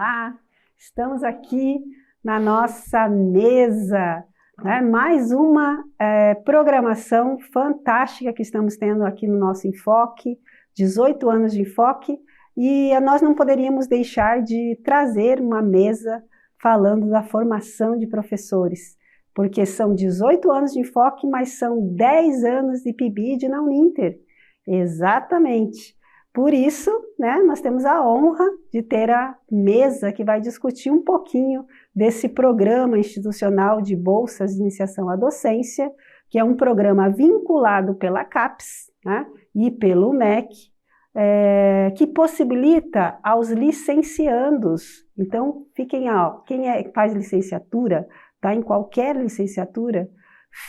Olá, estamos aqui na nossa mesa, né? Mais uma programação fantástica que estamos tendo aqui no nosso Enfoque, 18 anos de Enfoque, e nós não poderíamos deixar de trazer uma mesa falando da formação de professores, porque são 18 anos de Enfoque, mas são 10 anos de PIBID na Uninter. Exatamente. Por isso, né, nós temos a honra de ter a mesa que vai discutir um pouquinho desse programa institucional de bolsas de iniciação à docência, que é um programa vinculado pela CAPES, né, e pelo MEC, que possibilita aos licenciandos. Então, fiquem, quem faz licenciatura, está em qualquer licenciatura,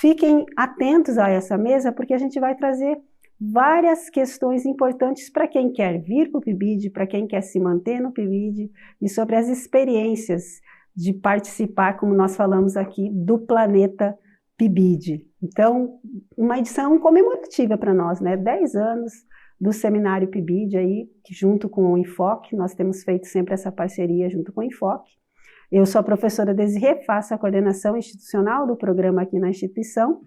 fiquem atentos a essa mesa, porque a gente vai trazer várias questões importantes para quem quer vir para o PIBID, para quem quer se manter no PIBID, e sobre as experiências de participar, como nós falamos aqui, do planeta PIBID. Então, uma edição comemorativa para nós, né? 10 anos do seminário PIBID aí, junto com o Enfoque, nós temos feito sempre essa parceria junto com o Enfoque. Eu sou a professora Desirê, faço a coordenação institucional do programa aqui na instituição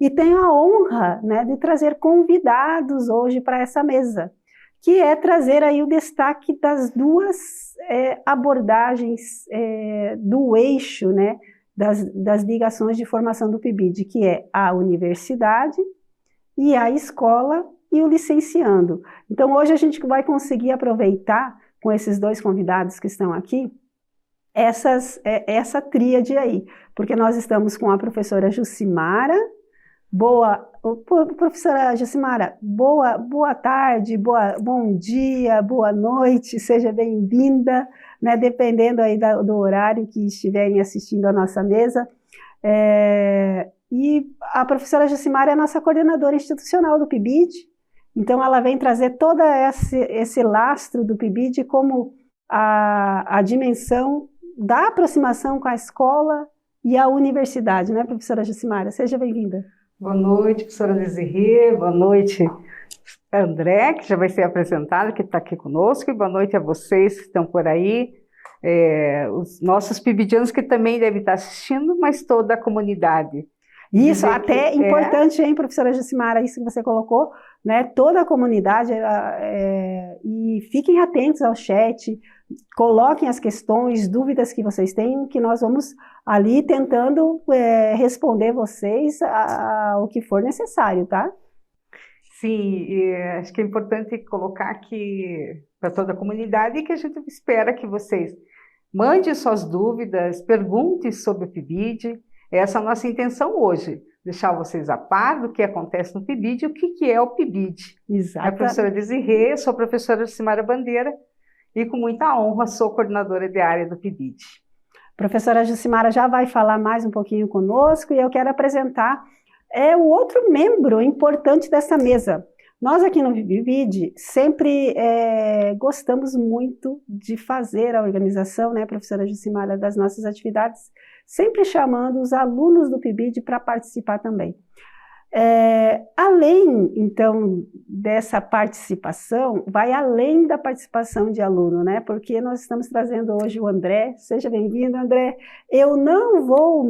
e tenho a honra, né, de trazer convidados hoje para essa mesa, que é trazer aí o destaque das duas abordagens do eixo, né, das ligações de formação do PIBID, que é a universidade e a escola e o licenciando. Então hoje a gente vai conseguir aproveitar com esses dois convidados que estão aqui, essa tríade aí, porque nós estamos com a professora Jucimara. Professora Jucimara, boa tarde, bom dia, boa noite, seja bem-vinda, né, dependendo aí do horário que estiverem assistindo a nossa mesa. E a professora Jucimara é a nossa coordenadora institucional do PIBID, então ela vem trazer todo esse lastro do PIBID como a dimensão da aproximação com a escola e a universidade, né, professora Jucimara? Seja bem-vinda. Boa noite, professora Desirê, boa noite, André, que já vai ser apresentado, que está aqui conosco, e boa noite a vocês que estão por aí, os nossos pibidianos que também devem estar assistindo, mas toda a comunidade. Isso, até importante, hein, professora Jucimara, isso que você colocou, né, toda a comunidade, e fiquem atentos ao chat, coloquem as questões, dúvidas que vocês têm, que nós vamos ali tentando responder vocês ao que for necessário, tá? Sim, acho que é importante colocar aqui para toda a comunidade que a gente espera que vocês mandem suas dúvidas, perguntem sobre o PIBID. Essa é a nossa intenção hoje, deixar vocês a par do que acontece no PIBID e o que é o PIBID. Exato. A professora Desirê, sou a professora Jucimara Bandeira e com muita honra sou coordenadora de área do PIBID. Professora Jucimara já vai falar mais um pouquinho conosco e eu quero apresentar o outro membro importante dessa mesa. Nós aqui no PIBID sempre gostamos muito de fazer a organização, né, professora Jucimara, das nossas atividades, sempre chamando os alunos do PIBID para participar também. Além, então, dessa participação, vai além da participação de aluno, né? Porque nós estamos trazendo hoje o André. Seja bem-vindo, André. Eu não vou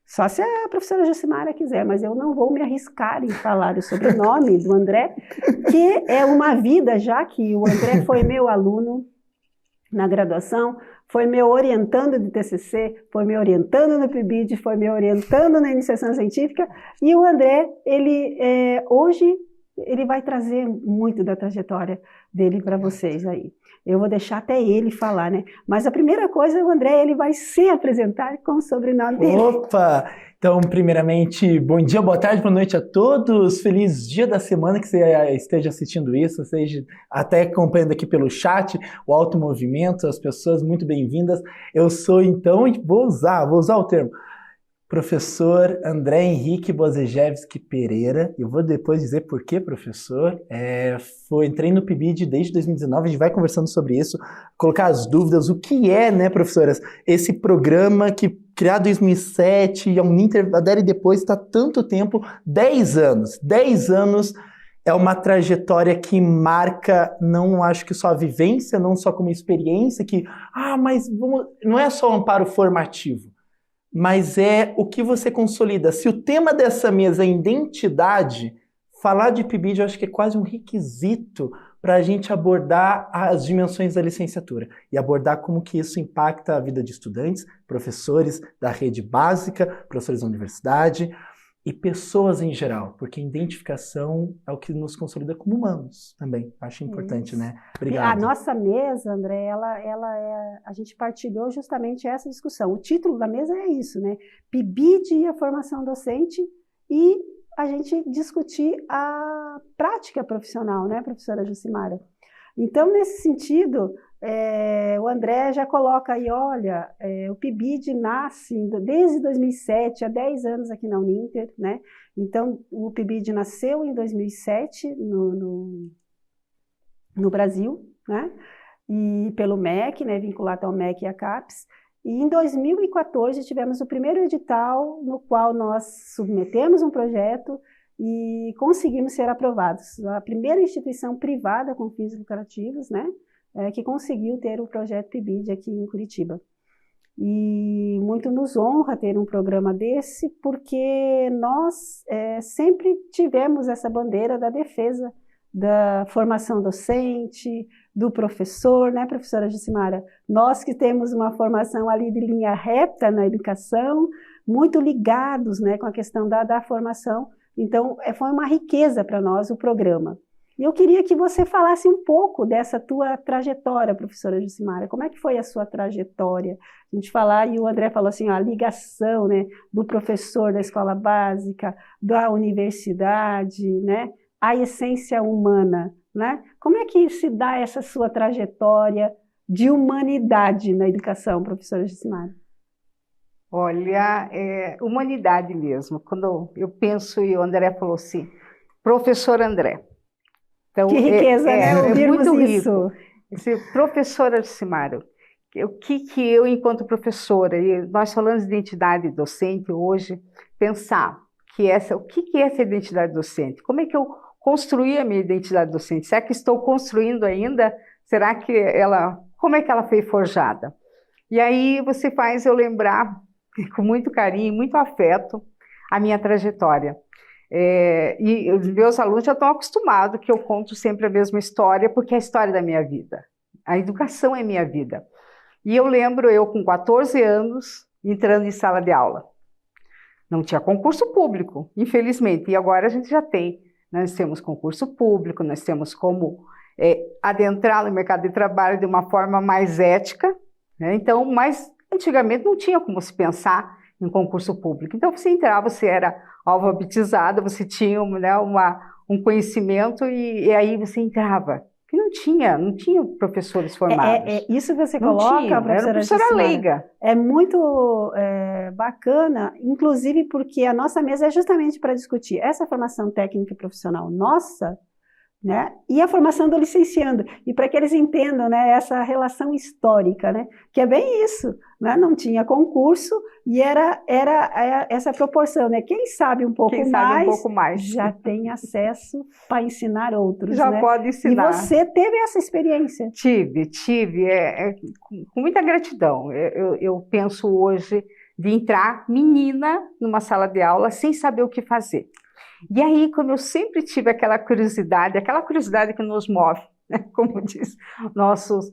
só se a professora Jucimara quiser, mas eu não vou me arriscar em falar o sobrenome do André, que é uma vida, já que o André foi meu aluno na graduação, foi meu orientando de TCC, foi me orientando no PIBID, foi me orientando na iniciação científica, e o André, hoje, ele vai trazer muito da trajetória dele para vocês aí. Eu vou deixar até ele falar, né? Mas a primeira coisa, o André, ele vai se apresentar com o sobrenome dele. Opa! Então, primeiramente, bom dia, boa tarde, boa noite a todos. Feliz dia da semana que você esteja assistindo isso, seja até acompanhando aqui pelo chat, o Alto Movimento, as pessoas muito bem-vindas. Eu sou, então, vou usar o termo, professor André Henrique Bozejevski Pereira. Eu vou depois dizer por que, professor. Entrei no PIBID desde 2019, a gente vai conversando sobre isso, colocar as dúvidas, o que é, né, professoras, esse programa que criado em 2007, e a Uninter adere depois, está tanto tempo, 10 anos é uma trajetória que marca, não acho que só a vivência, não só como experiência, mas não é só um amparo formativo, mas é o que você consolida. Se o tema dessa mesa é identidade, falar de PIBID eu acho que é quase um requisito para a gente abordar as dimensões da licenciatura e abordar como que isso impacta a vida de estudantes, professores da rede básica, professores da universidade e pessoas em geral, porque identificação é o que nos consolida como humanos também. Acho importante, Isso. Né? Obrigado. A nossa mesa, André, a gente partilhou justamente essa discussão. O título da mesa é isso, né? PIBID e a formação docente e a gente discutir a prática profissional, né, professora Jucimara? Então, nesse sentido, o André já coloca aí, olha, o PIBID nasce desde 2007, há 10 anos aqui na Uninter, né? Então, o PIBID nasceu em 2007 no Brasil, né? E pelo MEC, né, vinculado ao MEC e à CAPES. E em 2014 tivemos o primeiro edital no qual nós submetemos um projeto e conseguimos ser aprovados. A primeira instituição privada com fins lucrativos, né, que conseguiu ter o projeto PIBID aqui em Curitiba. E muito nos honra ter um programa desse, porque nós sempre tivemos essa bandeira da defesa da formação docente, do professor, né, professora Jucimara? Nós que temos uma formação ali de linha reta na educação, muito ligados, né, com a questão da formação. Então, foi uma riqueza para nós o programa. E eu queria que você falasse um pouco dessa tua trajetória, professora Jucimara. Como é que foi a sua trajetória? A gente falar, e o André falou assim, a ligação, né, do professor da escola básica, da universidade, né, a essência humana, né? Como é que se dá essa sua trajetória de humanidade na educação, professora Jucimara? Olha, humanidade mesmo. Quando eu penso, e o André falou assim, professor André. Então, que riqueza, né? Ouvirmos muito isso. Rico. Professora Jucimara, o que eu, enquanto professora, e nós falamos de identidade docente hoje, pensar o que é essa identidade docente? Como é que eu construí a minha identidade docente? Será que estou construindo ainda? Será que como é que ela foi forjada? E aí você faz eu lembrar, com muito carinho, muito afeto, a minha trajetória. E os meus alunos já estão acostumados que eu conto sempre a mesma história, porque é a história da minha vida. A educação é minha vida. E eu lembro, eu com 14 anos, entrando em sala de aula. Não tinha concurso público, infelizmente, e agora a gente já tem. Nós temos concurso público, nós temos como adentrar no mercado de trabalho de uma forma mais ética, né? Então, mas antigamente não tinha como se pensar em concurso público. Então você entrava, você era alfabetizada, você tinha, né, um conhecimento e aí você entrava. Que não tinha professores formados. Isso que você não coloca, tinha, professora era professora leiga. É muito bacana, inclusive porque a nossa mesa é justamente para discutir essa formação técnica e profissional nossa, né, e a formação do licenciando, e para que eles entendam, né, essa relação histórica, né, que é bem isso, né, não tinha concurso e era essa proporção, né, quem sabe um pouco mais já tem acesso para ensinar outros, já né? pode ensinar. E você teve essa experiência? Tive, com muita gratidão. Eu penso hoje de entrar menina numa sala de aula sem saber o que fazer. E aí, como eu sempre tive aquela curiosidade que nos move, né? Como diz nossos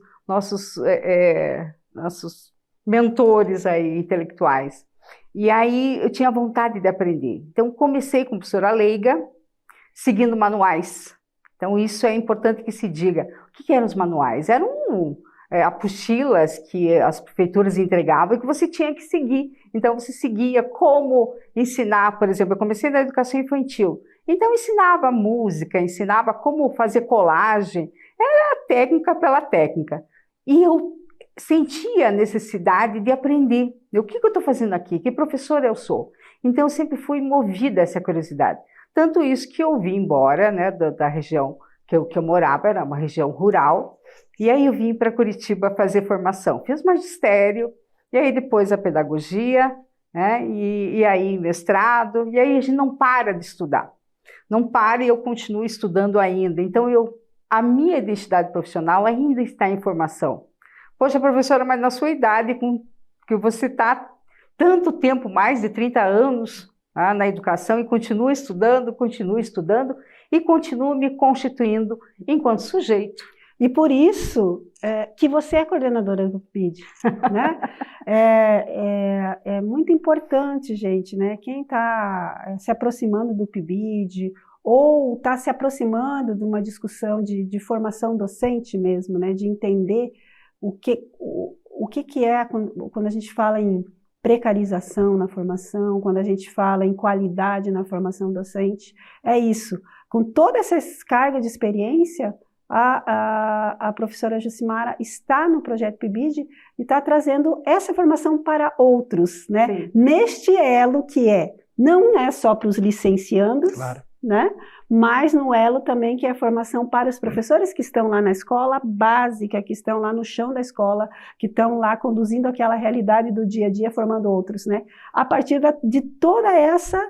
mentores aí, intelectuais. E aí eu tinha vontade de aprender. Então comecei como professora leiga, seguindo manuais. Então isso é importante que se diga. O que eram os manuais? Eram apostilas que as prefeituras entregavam e que você tinha que seguir. Então você seguia como ensinar, por exemplo, eu comecei na educação infantil. Então ensinava música, ensinava como fazer colagem, era a técnica pela técnica. E eu sentia a necessidade de aprender. O que eu estou fazendo aqui? Que professora eu sou? Então eu sempre fui movida a essa curiosidade. Tanto isso que eu vim embora, né, da região que eu morava, era uma região rural, e aí eu vim para Curitiba fazer formação. Fiz magistério, e aí depois a pedagogia, né, e aí mestrado, e aí a gente não para de estudar. não pare, eu continuo estudando ainda. Então, a minha identidade profissional ainda está em formação. Poxa, professora, mas na sua idade, que você está tanto tempo, mais de 30 anos na educação, e continua estudando e continuo me constituindo enquanto sujeito. E por isso que você é coordenadora do PIBID, né? É muito importante, gente, né? Quem está se aproximando do PIBID ou está se aproximando de uma discussão de formação docente mesmo, né? De entender o que é quando a gente fala em precarização na formação, quando a gente fala em qualidade na formação docente, é isso. Com toda essa carga de experiência, a professora Jucimara está no projeto PIBID e está trazendo essa formação para outros, né? Sim. Neste elo que não é só para os licenciandos, Claro. né? Mas no elo também que é a formação para os professores que estão lá na escola básica, que estão lá no chão da escola, que estão lá conduzindo aquela realidade do dia a dia, formando outros, né? A partir de toda essa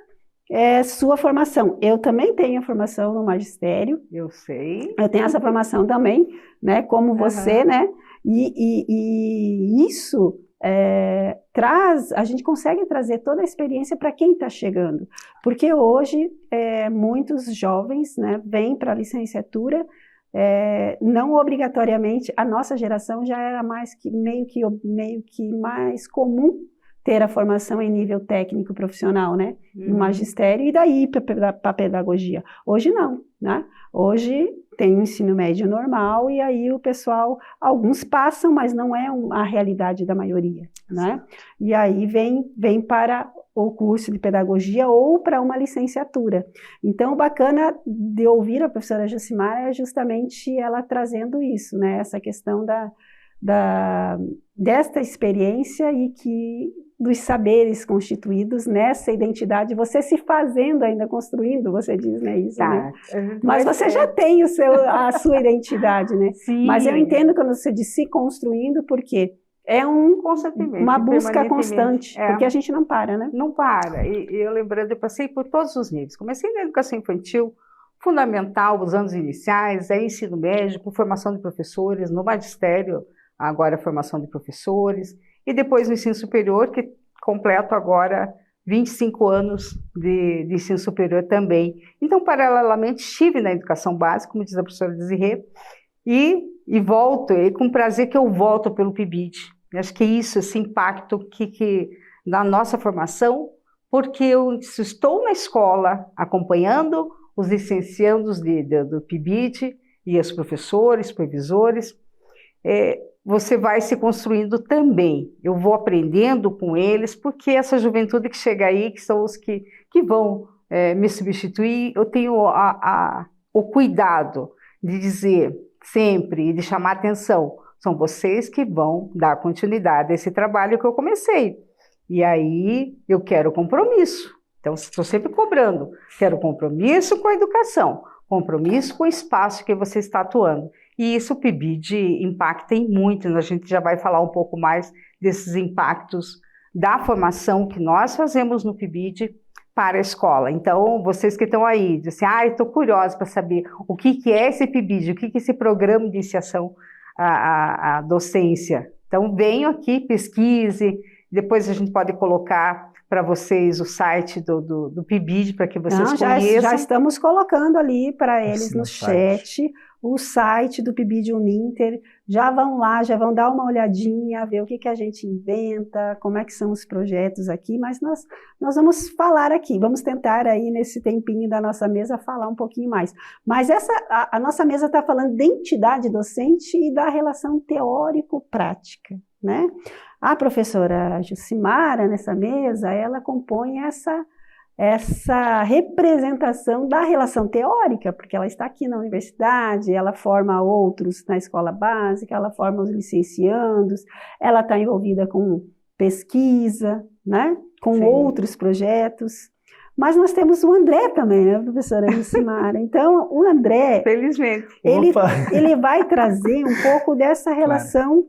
sua formação. Eu também tenho a formação no magistério. Eu sei. Eu tenho essa formação também, né? Como você, né? E isso a gente consegue trazer toda a experiência para quem está chegando. Porque hoje muitos jovens, né, vêm para a licenciatura, não obrigatoriamente, a nossa geração já era meio que mais comum ter a formação em nível técnico profissional, né? No magistério, e daí para a pedagogia. Hoje não, né? Hoje tem o ensino médio normal, e aí o pessoal, alguns passam, mas não é a realidade da maioria, né? E aí vem para o curso de pedagogia ou para uma licenciatura. Então, o bacana de ouvir a professora Jucimara é justamente ela trazendo isso, né? Essa questão desta experiência e dos saberes constituídos nessa identidade, você se fazendo ainda, construindo, você diz, né, isso, né? Mas você já tem a sua identidade, né? Sim. Mas eu entendo quando você diz se construindo, porque é uma busca constante, porque a gente não para, né? Não para, e eu lembrando, eu passei por todos os níveis, comecei na educação infantil, fundamental, os anos iniciais, ensino médio, com formação de professores, no magistério, agora a formação de professores, e depois no ensino superior, que completo agora 25 anos de ensino superior também. Então, paralelamente, estive na educação básica, como diz a professora Desirê, e volto, e com prazer que eu volto pelo PIBID. Acho que isso, esse impacto que na nossa formação, porque eu estou na escola acompanhando os licenciandos do PIBID e os professores, supervisores, você vai se construindo também. Eu vou aprendendo com eles, porque essa juventude que chega aí, que são os que vão me substituir, eu tenho o cuidado de dizer sempre, de chamar atenção, são vocês que vão dar continuidade a esse trabalho que eu comecei. E aí eu quero compromisso. Então, estou sempre cobrando. Quero compromisso com a educação, compromisso com o espaço que você está atuando. E isso o PIBID impacta em muito, a gente já vai falar um pouco mais desses impactos da formação que nós fazemos no PIBID para a escola. Então, vocês que estão aí, dizem assim, estou curiosa para saber o que é esse PIBID, o que é esse programa de iniciação à docência. Então, venham aqui, pesquise, depois a gente pode colocar para vocês o site do PIBID, para que vocês conheçam. Já estamos colocando ali para eles no chat o site do PIBID Uninter, já vão lá, já vão dar uma olhadinha, ver o que a gente inventa, como é que são os projetos aqui, mas nós vamos falar aqui, vamos tentar aí nesse tempinho da nossa mesa falar um pouquinho mais. Mas a nossa mesa está falando de identidade docente e da relação teórico-prática, né? A professora Jucimara, nessa mesa, ela compõe essa representação da relação teórica, porque ela está aqui na universidade, ela forma outros na escola básica, ela forma os licenciandos, ela está envolvida com pesquisa, né? Com outros projetos. Mas nós temos o André também, né, professora Jucimara? Então, o André, felizmente, ele vai trazer um pouco dessa relação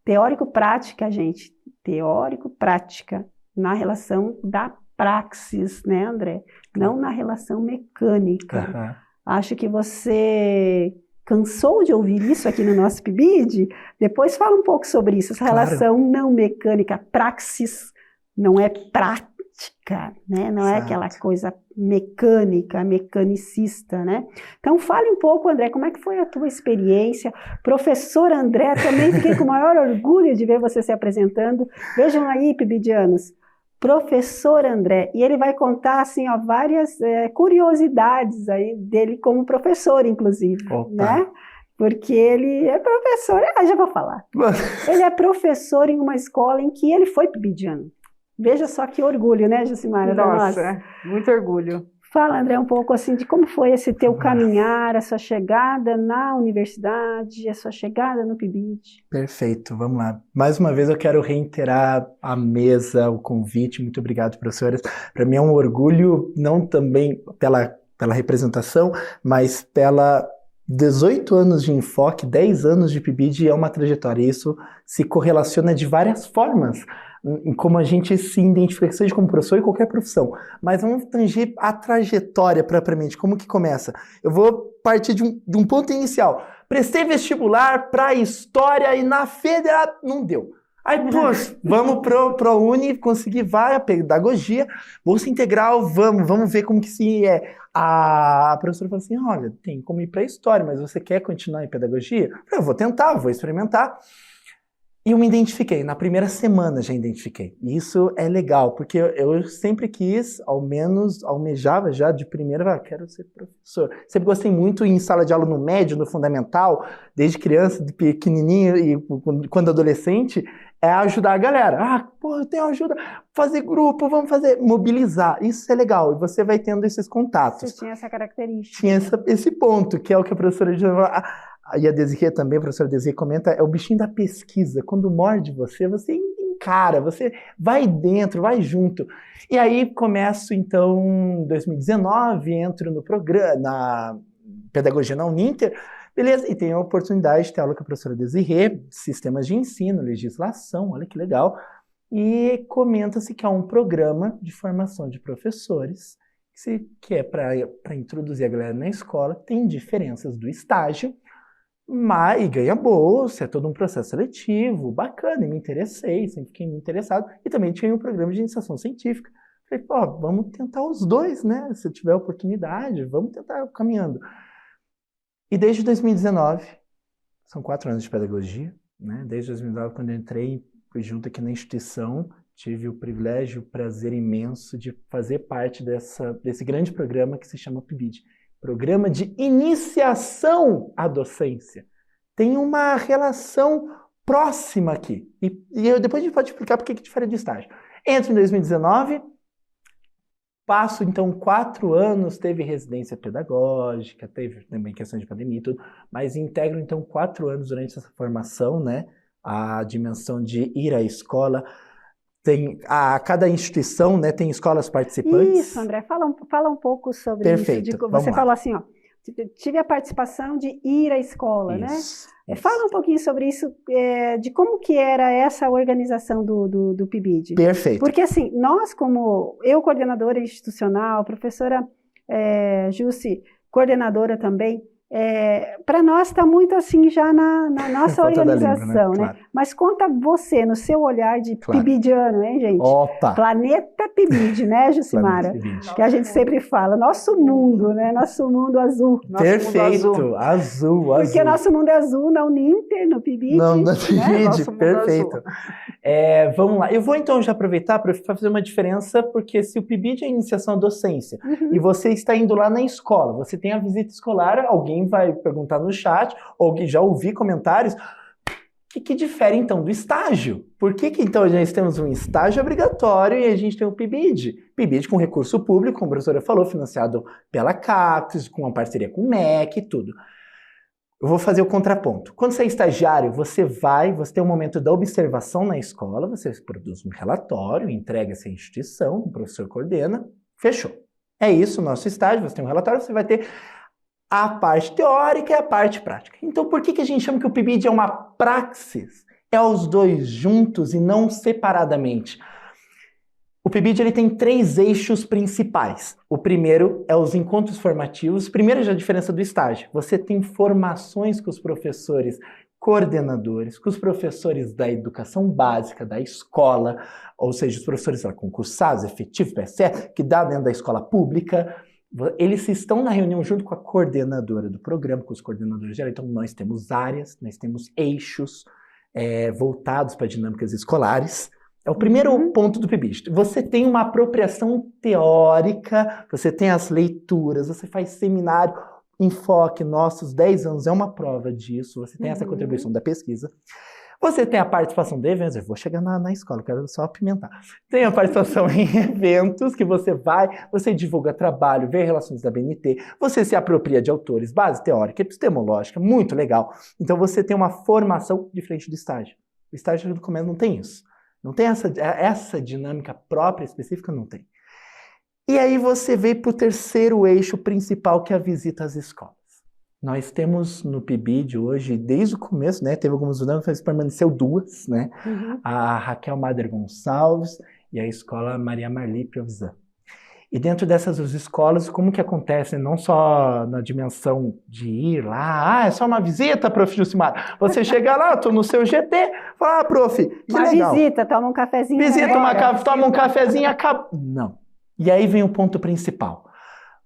teórico-prática, gente, teórico-prática, na relação da praxis, né, André? não na relação mecânica. Aham. Acho que você cansou de ouvir isso aqui no nosso PIBID? Depois fala um pouco sobre isso, essa Claro. relação não mecânica, praxis não é prática, né? Não é Exato. aquela coisa mecânica, mecanicista, né? Então fale um pouco, André, como é que foi a tua experiência? Professor André, também fiquei com o maior orgulho de ver você se apresentando. Vejam aí, PIBIdianos, Professor André, e ele vai contar assim, ó, várias curiosidades aí dele como professor, inclusive, Opa. né? Porque ele é professor, já vou falar. Ele é professor em uma escola em que ele foi PIBIdiano. Veja só que orgulho, né, Jucimara? Nossa, muito orgulho. Fala, André, um pouco assim de como foi esse teu caminhar, a sua chegada na universidade, a sua chegada no PIBID. Perfeito, vamos lá. Mais uma vez eu quero reiterar a mesa, o convite. Muito obrigado, professores. Para mim é um orgulho, não também pela representação, mas pela 18 anos de enfoque, 10 anos de PIBID é uma trajetória. Isso se correlaciona de várias formas em como a gente se identifica, seja como professor em qualquer profissão. Mas vamos tangir a trajetória propriamente, como que começa. Eu vou partir de um ponto inicial. Prestei vestibular para História e na Federal não deu. Aí, poxa, vamos pro Uni, consegui vaga, pedagogia, bolsa integral, vamos ver como que se é. A professora falou assim, olha, tem como ir para História, mas você quer continuar em pedagogia? Eu vou tentar, vou experimentar. E eu me identifiquei, na primeira semana já identifiquei. E isso é legal, porque eu sempre quis, ao menos, almejava já de primeira, quero ser professor. Sempre gostei muito em sala de aula no médio, no fundamental, desde criança, de pequenininho e quando adolescente, é ajudar a galera. Eu tenho ajuda, fazer grupo, vamos fazer, mobilizar. Isso é legal, e você vai tendo esses contatos. Você tinha essa característica. Tinha esse ponto, que é o que a professora diz. E a Desirê também, a professora Desirê comenta, é o bichinho da pesquisa. Quando morde você encara, você vai dentro, vai junto. E aí começo, então, em 2019, entro no programa, na Pedagogia na Uninter, beleza, e tenho a oportunidade de ter aula com a professora Desirê, sistemas de ensino, legislação, olha que legal. E comenta-se que há um programa de formação de professores, que é para introduzir a galera na escola, tem diferenças do estágio, e ganha bolsa, é todo um processo seletivo, bacana, e me interessei, sempre fiquei muito interessado, e também tinha um programa de iniciação científica. Falei, vamos tentar os dois, né? Se tiver oportunidade, vamos tentar caminhando. E desde 2019, são 4 anos de pedagogia, né? Desde 2019, quando eu entrei, fui junto aqui na instituição, tive o privilégio, o prazer imenso de fazer parte desse grande programa que se chama PIBID. Programa de Iniciação à Docência. Tem uma relação próxima aqui. E depois a gente pode explicar por que é diferente do estágio. Entro em 2019, passo então 4 anos, teve residência pedagógica, teve também questão de pandemia e tudo, mas integro então 4 anos durante essa formação, né? A dimensão de ir à escola. Cada instituição, né, tem escolas participantes. Isso, André, fala um pouco sobre Perfeito, isso. vamos Você lá. falou assim, ó, tive a participação de ir à escola, Isso, né? isso. Fala um pouquinho sobre isso, de como que era essa organização do PIBID. Perfeito. Porque assim, nós como, eu coordenadora institucional, professora Jussi, coordenadora também, para nós está muito assim já na nossa organização, né? Claro. Mas conta você, no seu olhar de PIBIdiano, hein, gente? Opa! Planeta PIBID, né, Jucimara? Que a gente sempre fala, nosso mundo, né? Nosso mundo azul. Perfeito, azul. Porque nosso mundo é azul, na Uninter, no PIBID. Não, no né? PIBID, perfeito. Vamos lá, eu vou então já aproveitar para fazer uma diferença, porque se o PIBID é a iniciação à docência, e você está indo lá na escola, você tem a visita escolar, alguém vai perguntar no chat, ou já ouvi comentários, o que difere então do estágio? Por que então nós temos um estágio obrigatório e a gente tem o PIBID? PIBID com recurso público, como a professora falou, financiado pela CAPES, com uma parceria com o MEC e tudo. Eu vou fazer o contraponto. Quando você é estagiário, você tem um momento da observação na escola, você produz um relatório, entrega essa instituição, o professor coordena, fechou. É isso o nosso estágio, você tem um relatório, você vai ter a parte teórica e a parte prática. Então, por que a gente chama que o PIBID é uma praxis? É os dois juntos e não separadamente. O PIBID ele tem 3 eixos principais. O primeiro é os encontros formativos. Primeiro já a diferença do estágio. Você tem formações com os professores coordenadores, com os professores da educação básica, da escola, ou seja, os professores concursados, efetivos, PSE, que dá dentro da escola pública. Eles estão na reunião junto com a coordenadora do programa, com os coordenadores gerais. Então nós temos áreas, nós temos eixos voltados para dinâmicas escolares. É o primeiro ponto do PIBID. Você tem uma apropriação teórica, você tem as leituras, você faz seminário, enfoque, nossos 10 anos é uma prova disso, você tem essa contribuição da pesquisa. Você tem a participação de eventos, eu vou chegar na escola, quero só apimentar. Tem a participação em eventos que você divulga trabalho, vê relações da BNT, você se apropria de autores, base teórica, epistemológica, muito legal. Então você tem uma formação diferente do estágio. O estágio do começo não tem isso. Não tem essa dinâmica própria, específica, não tem. E aí você veio para o terceiro eixo principal, que é a visita às escolas. Nós temos no PIBID hoje, desde o começo, né, teve algumas mudanças, mas permaneceu 2, né? A Raquel Mader Gonçalves e a escola Maria Marli Piovesan. E dentro dessas duas escolas, como que acontece? Não só na dimensão de ir lá, é só uma visita, prof. Jucimara. Você chega lá, estou no seu GT, fala, prof, que uma legal. Visita, toma um cafezinho. Toma um cafezinho e acaba. Não. E aí vem o ponto principal.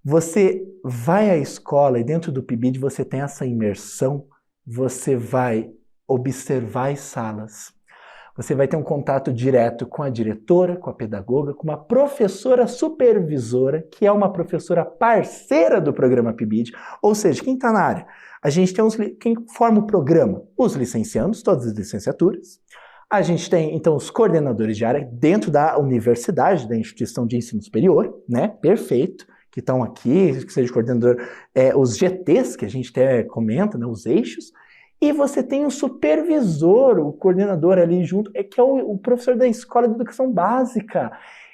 Você vai à escola e dentro do PIBID você tem essa imersão, você vai observar as salas. Você vai ter um contato direto com a diretora, com a pedagoga, com uma professora supervisora, que é uma professora parceira do programa PIBID, ou seja, quem está na área. A gente tem quem forma o programa? Os licenciandos, todas as licenciaturas. A gente tem, então, os coordenadores de área dentro da universidade, da instituição de ensino superior, né? Perfeito, que estão aqui, que seja coordenador, os GTs, que a gente até comenta, né? Os eixos. E você tem o supervisor, o coordenador ali junto, que é o professor da escola de educação básica.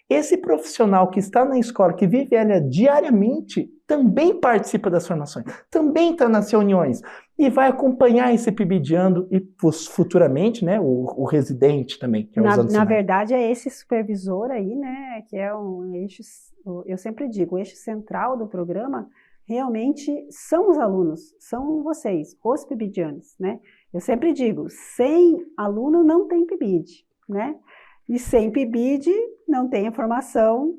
Esse profissional que está na escola, que vive ela diariamente, também participa das formações, também está nas reuniões e vai acompanhar esse PIBIDiano e futuramente, né, o residente também. Que é na verdade, é esse supervisor aí, né, que é um eixo, eu sempre digo, o eixo central do programa, realmente são os alunos, são vocês, os PIBIDianos, né? Eu sempre digo, sem aluno não tem PIBID, né? E sem PIBID não tem a formação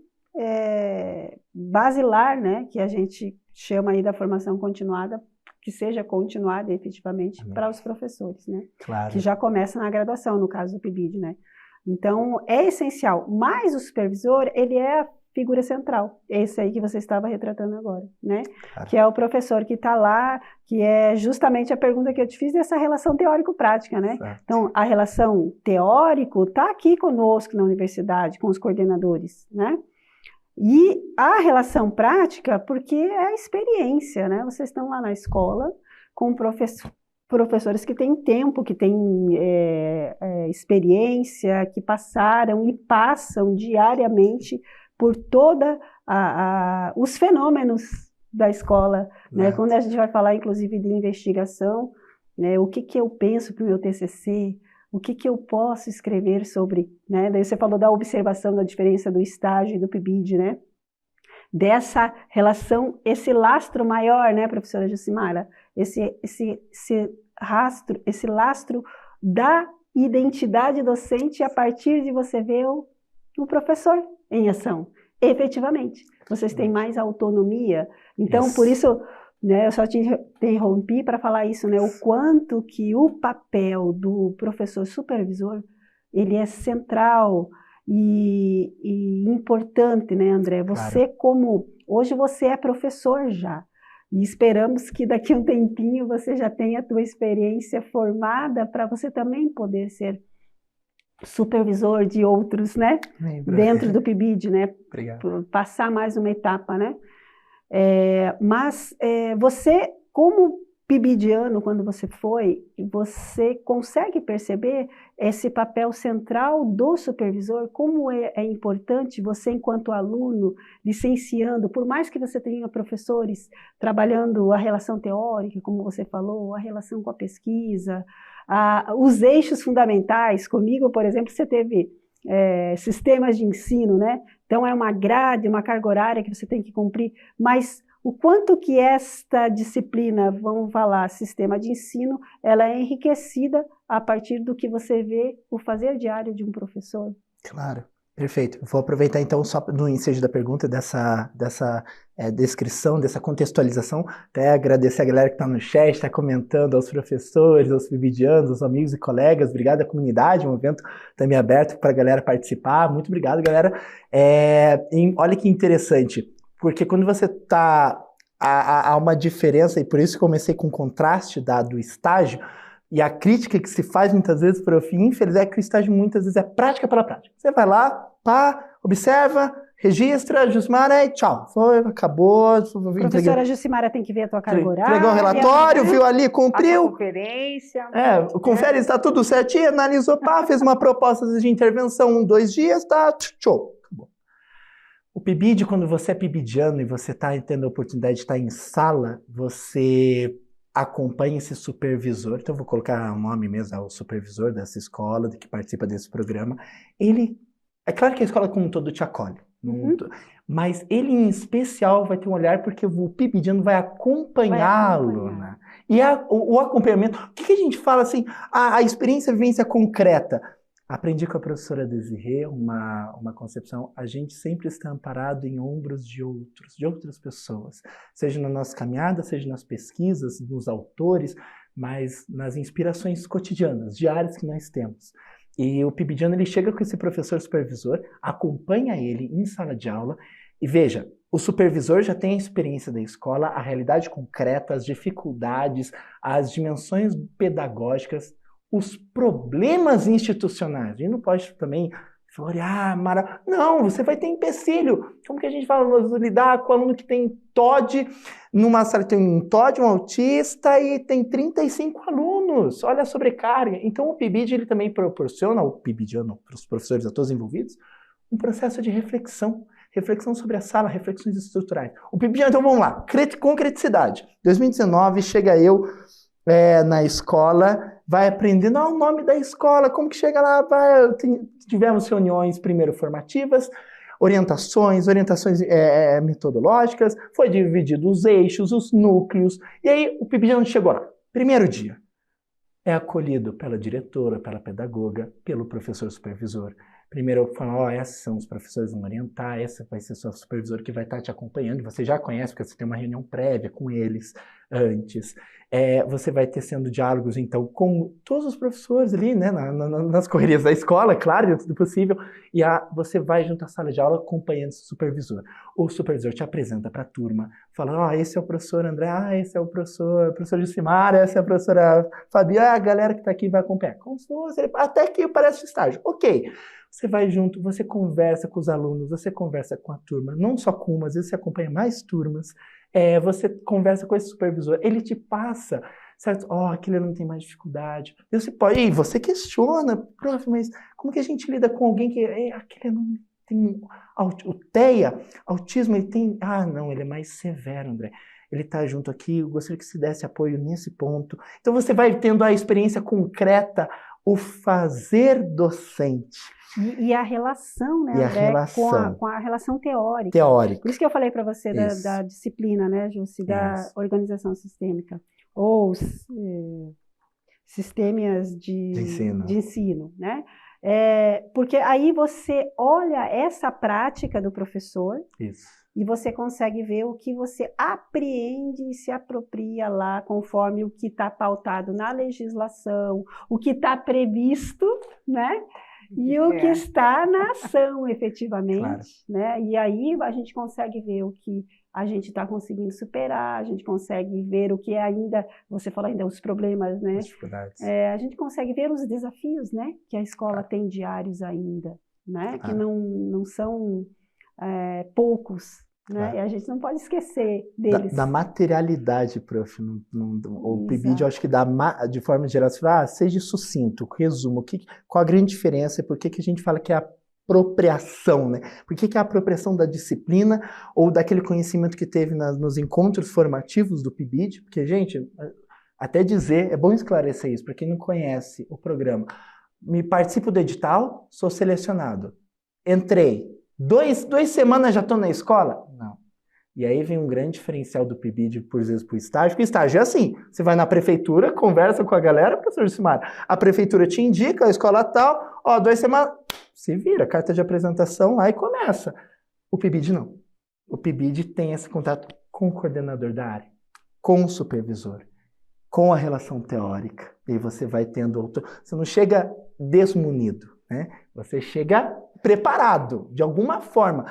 basilar, né? Que a gente chama aí da formação continuada, que seja continuada efetivamente para os professores, né? Claro. Que já começa na graduação, no caso do PIBID, né? Então, é essencial. Mas o supervisor, ele é a figura central, esse aí que você estava retratando agora, né? Claro. Que é o professor que está lá, que é justamente a pergunta que eu te fiz dessa relação teórico-prática, né? Certo. Então, a relação teórico está aqui conosco na universidade, com os coordenadores, né? E a relação prática, porque é a experiência, né? Vocês estão lá na escola com professores que têm tempo, que têm experiência, que passaram e passam diariamente por toda os fenômenos da escola, né? Quando a gente vai falar, inclusive, de investigação, né? O que eu penso para o meu TCC, o que eu posso escrever sobre, né? Daí você falou da observação da diferença do estágio e do PIBID, né? Dessa relação, esse lastro maior, né, professora Jucimara? Esse lastro da identidade docente a partir de você ver o professor em ação, efetivamente. Vocês têm mais autonomia. Então, por isso, né, eu só te interrompi para falar isso, né, o quanto que o papel do professor supervisor, ele é central e importante, né, André? Você hoje você é professor já, e esperamos que daqui a um tempinho você já tenha a tua experiência formada para você também poder ser supervisor de outros, né? Dentro do PIBID, né? Obrigado. Passar mais uma etapa, né? Mas você, como PIBIDiano, quando você você consegue perceber esse papel central do supervisor, como é importante você, enquanto aluno, licenciando, por mais que você tenha professores trabalhando a relação teórica, como você falou, a relação com a pesquisa, os eixos fundamentais. Comigo, por exemplo, você teve sistemas de ensino, né? Então é uma grade, uma carga horária que você tem que cumprir, mas o quanto que esta disciplina, vamos falar, sistema de ensino, ela é enriquecida a partir do que você vê o fazer diário de um professor. Claro, perfeito. Vou aproveitar então só no ensejo da pergunta, dessa descrição, dessa contextualização, até agradecer a galera que está no chat, está comentando, aos professores, aos PIBidianos, aos amigos e colegas, obrigado à comunidade, um evento também aberto para a galera participar, muito obrigado, galera. Olha que interessante, porque quando você está, há uma diferença, e por isso comecei com o contraste do estágio, e a crítica que se faz muitas vezes para o fim, infeliz, é que o estágio muitas vezes é prática pela prática. Você vai lá, pá, observa, registra, Jucimara, e tchau. Foi, acabou. Professora Jucimara tem que ver a tua carga horária. Entregou o relatório, viu ali, cumpriu. A conferência. Confere se está tudo certinho, analisou, pá, fez uma proposta de intervenção 2 dias, tá, show. Acabou. O PIBID, quando você é PIBidiano e você está tendo a oportunidade de estar em sala, você acompanha esse supervisor, então eu vou colocar o nome mesmo, é o supervisor dessa escola, que participa desse programa. Ele, é claro que a escola como um todo te acolhe, mas ele em especial vai ter um olhar porque o PIBidiano vai acompanhá-lo, né? E o acompanhamento, o que a gente fala assim, a experiência, a vivência concreta. Aprendi com a professora Desirê uma concepção, a gente sempre está amparado em ombros de outras pessoas, seja na nossa caminhada, seja nas pesquisas, nos autores, mas nas inspirações cotidianas, diárias que nós temos. E o PIBidiano, ele chega com esse professor supervisor, acompanha ele em sala de aula, e veja, o supervisor já tem a experiência da escola, a realidade concreta, as dificuldades, as dimensões pedagógicas, os problemas institucionais. A gente não pode também falar, não, você vai ter empecilho. Como que a gente fala, lidar com o aluno que tem TOD, numa sala tem um TOD, um autista, e tem 35 alunos, olha a sobrecarga. Então o PIBID, ele também proporciona ao PIBidiano, para os professores, a todos envolvidos, um processo de reflexão sobre a sala, reflexões estruturais. O PIBidiano, então vamos lá, concreticidade. 2019, chega eu na escola, vai aprendendo o nome da escola, como que chega lá, tivemos reuniões primeiro formativas, orientações metodológicas, foi dividido os eixos, os núcleos, e aí o PIBidiano chegou lá, primeiro dia, é acolhido pela diretora, pela pedagoga, pelo professor supervisor. Primeiro falam, esses são os professores que vão orientar, essa vai ser sua supervisora que vai estar te acompanhando, você já conhece, porque você tem uma reunião prévia com eles antes. Você vai tecendo diálogos, então, com todos os professores ali, né, nas correrias da escola, claro, dentro do possível, e você vai junto à sala de aula acompanhando esse supervisor. O supervisor te apresenta para a turma, fala, esse é o professor André, esse é o professor Jucimara, essa é a professora Fabi, a galera que está aqui vai acompanhar. Como se fosse, até que parece estágio. Ok. Você vai junto, você conversa com os alunos, você conversa com a turma, não só com uma, às vezes você acompanha mais turmas, você conversa com esse supervisor, ele te passa, certo? Aquele aluno tem mais dificuldade. E você questiona, prof, mas como que a gente lida com alguém que aquele aluno tem o TEA, autismo, ele tem, não, ele é mais severo, André. Ele está junto aqui, eu gostaria que se desse apoio nesse ponto. Então você vai tendo a experiência concreta, o fazer docente. E a relação, né, André, com a relação teórica. Por isso que eu falei para você da disciplina, né, Jussi, da organização sistêmica, ou sistemas de ensino, né? Porque aí você olha essa prática do professor e você consegue ver o que você apreende e se apropria lá conforme o que está pautado na legislação, o que está previsto, né? E o que está na ação, efetivamente, claro. Né? E aí a gente consegue ver o que a gente está conseguindo superar, a gente consegue ver o que ainda, você falou ainda, os problemas, né? As dificuldades. A gente consegue ver os desafios, né? Que a escola tem diários ainda, né? Que não são poucos, né? E a gente não pode esquecer deles. Da materialidade, prof. O PIBID, eu acho que de forma geral, seja sucinto, resumo, qual a grande diferença e por que a gente fala que é a apropriação, né? Por que é a apropriação da disciplina ou daquele conhecimento que teve nos encontros formativos do PIBID? Porque, gente, até dizer, é bom esclarecer isso, para quem não conhece o programa, me participo do edital, sou selecionado. Entrei. 2 semanas já estou na escola? Não. E aí vem um grande diferencial do PIBID, por vezes, para o estágio, porque o estágio é assim, você vai na prefeitura, conversa com a galera, professor Jucimar, a prefeitura te indica, a escola tal, 2 semanas, se vira, carta de apresentação lá e começa. O PIBID não. O PIBID tem esse contato com o coordenador da área, com o supervisor, com a relação teórica, e você vai tendo... Você não chega desmunido, né? Você chega preparado, de alguma forma,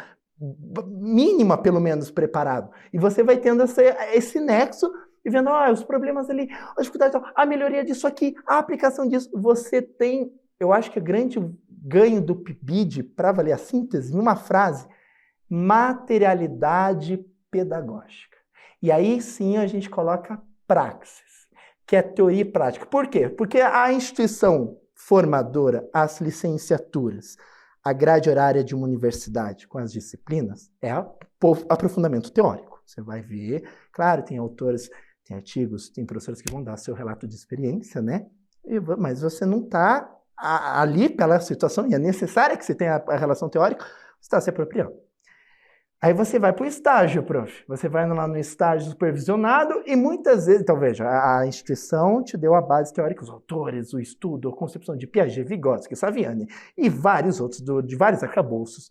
mínima pelo menos preparado. E você vai tendo esse nexo e vendo os problemas ali, a dificuldade, a melhoria disso aqui, a aplicação disso. Você tem, eu acho que o grande ganho do PIBID, para avaliar a síntese, em uma frase, materialidade pedagógica. E aí sim a gente coloca praxis, que é teoria e prática. Por quê? Porque a instituição formadora, as licenciaturas, a grade horária de uma universidade com as disciplinas é aprofundamento teórico. Você vai ver, claro, tem autores, tem artigos, tem professores que vão dar seu relato de experiência, né? Mas você não está ali pela situação, e é necessário que você tenha a relação teórica, você está se apropriando. Aí você vai para o estágio, prof. Você vai lá no estágio supervisionado e muitas vezes, então veja, a instituição te deu a base teórica, os autores, o estudo, a concepção de Piaget, Vygotsky, Saviani e vários outros, de vários arcabouços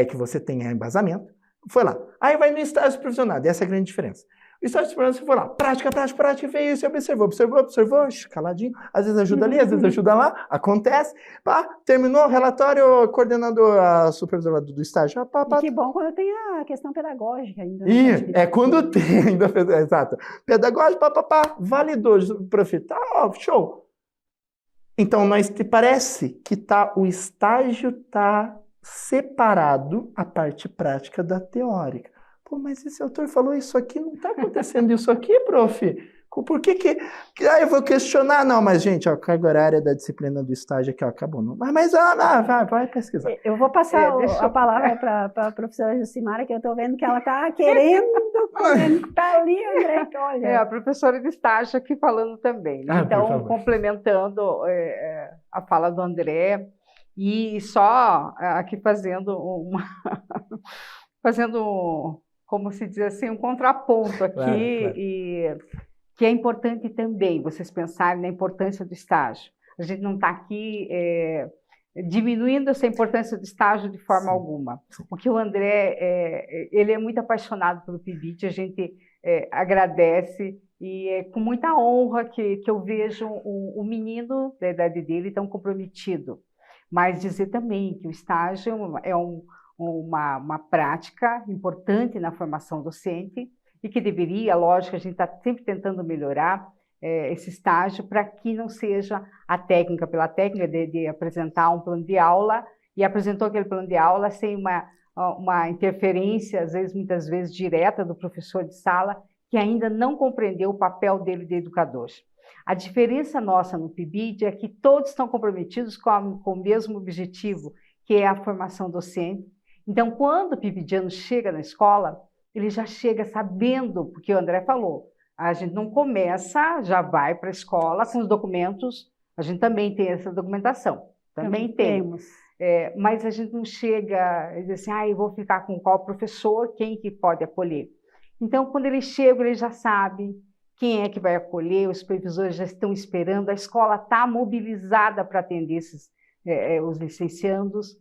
que você tem embasamento. Foi lá. Aí vai no estágio supervisionado, essa é a grande diferença. O estágio supervisionado, você foi lá, prática, fez isso, observou, caladinho, às vezes ajuda ali, às vezes ajuda lá, acontece, terminou o relatório, coordenador, a supervisora do estágio. E que bom quando tem a questão pedagógica ainda. Quando tem ainda, exato. Pedagógico, validou, prof, show. Então, parece que o estágio está separado a parte prática da teórica. Pô, mas esse autor falou isso aqui, não está acontecendo isso aqui, prof? Por que eu vou questionar? Não, mas, gente, a carga horária da disciplina do estágio aqui, acabou. Não. Mas, vai pesquisar. Eu vou passar a palavra para a professora Jucimara, que eu estou vendo que ela está querendo comentar ali, André, olha. A professora de estágio aqui falando também. Né? Então, complementando a fala do André, e só aqui fazendo como se diz assim, um contraponto aqui, claro. E que é importante também vocês pensarem na importância do estágio. A gente não está aqui diminuindo essa importância do estágio de forma alguma. Porque o André, ele é muito apaixonado pelo PIBID, a gente agradece e é com muita honra que eu vejo um menino da idade dele tão comprometido. Mas dizer também que o estágio é uma prática importante na formação docente e que deveria, lógico, a gente está sempre tentando melhorar esse estágio para que não seja a técnica pela técnica de apresentar um plano de aula e apresentou aquele plano de aula sem uma interferência, muitas vezes direta do professor de sala, que ainda não compreendeu o papel dele de educador. A diferença nossa no PIBID é que todos estão comprometidos com o mesmo objetivo, que é a formação docente. Então, quando o PIBIDiano chega na escola, ele já chega sabendo, porque o André falou, a gente não começa, já vai para a escola com os documentos, a gente também tem essa documentação, também temos. Mas a gente não chega e diz assim, eu vou ficar com qual professor, quem que pode acolher. Então, quando ele chega, ele já sabe quem é que vai acolher, os supervisores já estão esperando, a escola está mobilizada para atender os licenciandos,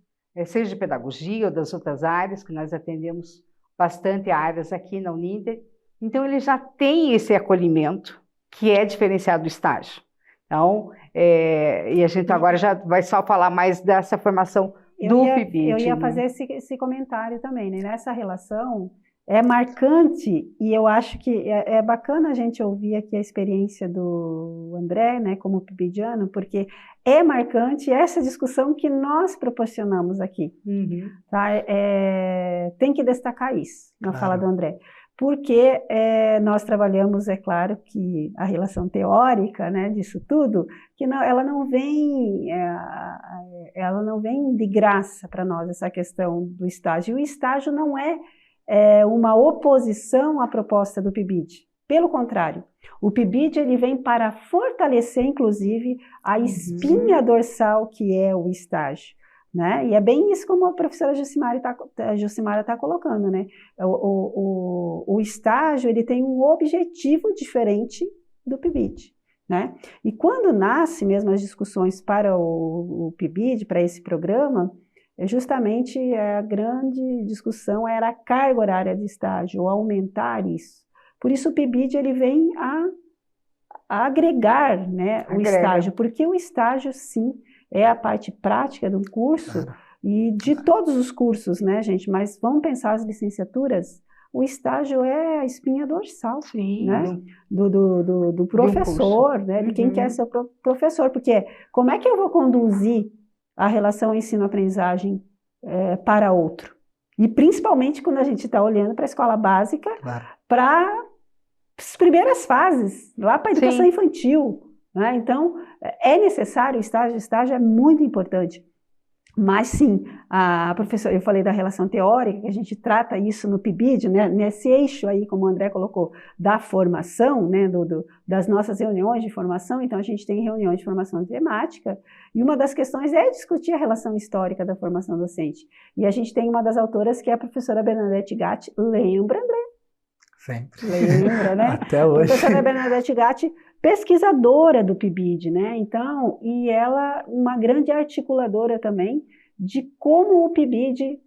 seja de pedagogia ou das outras áreas, que nós atendemos bastante áreas aqui na Uninter. Então, ele já tem esse acolhimento, que é diferenciado do estágio. Então, e a gente agora já vai só falar mais dessa formação do PIBID. Eu ia fazer esse comentário também, né? Nessa relação é marcante, e eu acho que é bacana a gente ouvir aqui a experiência do André, né, como PIBIDiano, porque é marcante essa discussão que nós proporcionamos aqui. Uhum. Tá? Tem que destacar isso na fala do André, porque nós trabalhamos, é claro, que a relação teórica, né, disso tudo, que ela não vem de graça para nós, essa questão do estágio. O estágio não é uma oposição à proposta do PIBID. Pelo contrário, o PIBID ele vem para fortalecer, inclusive, a espinha dorsal que é o estágio, né? E é bem isso como a professora Jucimara está colocando, né? O estágio ele tem um objetivo diferente do PIBID, né? E quando nasce mesmo as discussões para o PIBID, para esse programa, justamente a grande discussão era a carga horária de estágio, ou aumentar isso. Por isso o PIBID ele vem a agregar, né, o estágio, porque o estágio sim é a parte prática do curso e de todos os cursos, né, gente? Mas vamos pensar as licenciaturas, o estágio é a espinha dorsal, Sim, né, do professor, né, de quem quer ser o professor, porque como é que eu vou conduzir a relação ensino-aprendizagem para outro? E principalmente quando a gente está olhando para a escola básica, para as primeiras fases, lá para a educação infantil, né? Então, é necessário o estágio é muito importante. Mas sim, a professora, eu falei da relação teórica, que a gente trata isso no PIBID, né, nesse eixo aí, como o André colocou, da formação, né, das nossas reuniões de formação. Então a gente tem reuniões de formação temática, e uma das questões é discutir a relação histórica da formação docente. E a gente tem uma das autoras que é a professora Bernadette Gatti, lembra, André? Sempre. Lembra, né? Até hoje. A professora Bernadette Gatti, pesquisadora do PIBID, né? Então, e ela, uma grande articuladora também de como o PIBID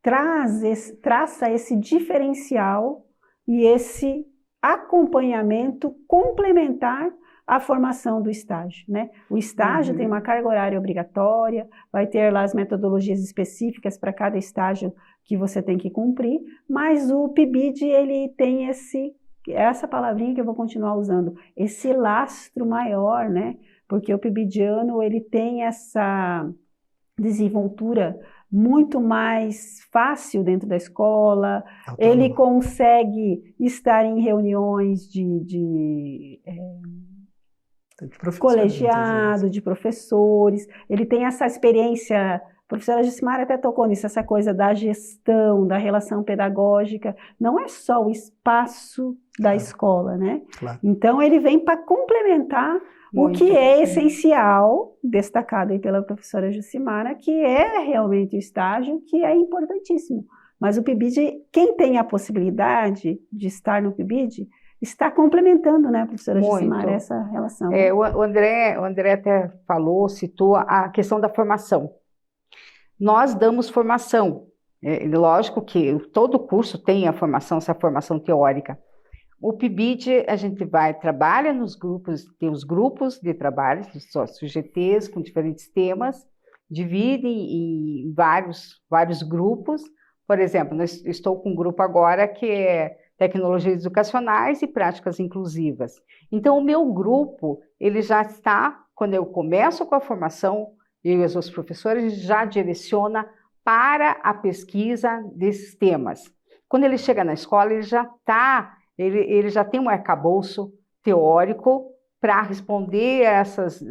traça esse diferencial e esse acompanhamento complementar à formação do estágio, né? O estágio tem uma carga horária obrigatória, vai ter lá as metodologias específicas para cada estágio que você tem que cumprir, mas o PIBID, ele tem essa palavrinha que eu vou continuar usando, esse lastro maior, né? Porque o PIBIDiano, ele tem essa desenvoltura muito mais fácil dentro da escola, ele consegue estar em reuniões de colegiado, de professores, ele tem essa experiência. A professora Jucimara até tocou nisso, essa coisa da gestão, da relação pedagógica, não é só o espaço da escola, né? Claro. Então, ele vem para complementar o que é essencial, destacado aí pela professora Jucimara, que é realmente o estágio, que é importantíssimo. Mas o PIBID, quem tem a possibilidade de estar no PIBID, está complementando, né, professora Jucimara, essa relação. O André até citou a questão da formação. Nós damos formação, lógico que todo curso tem a formação, essa formação teórica. O PIBID, a gente trabalha nos grupos, tem os grupos de trabalho, os GTs com diferentes temas, dividem em vários grupos. Por exemplo, eu estou com um grupo agora que é Tecnologias Educacionais e Práticas Inclusivas. Então, o meu grupo, ele já está, quando eu começo com a formação, eu e os outros professores já direciona para a pesquisa desses temas. Quando ele chega na escola, ele já tem um arcabouço teórico para responder a esses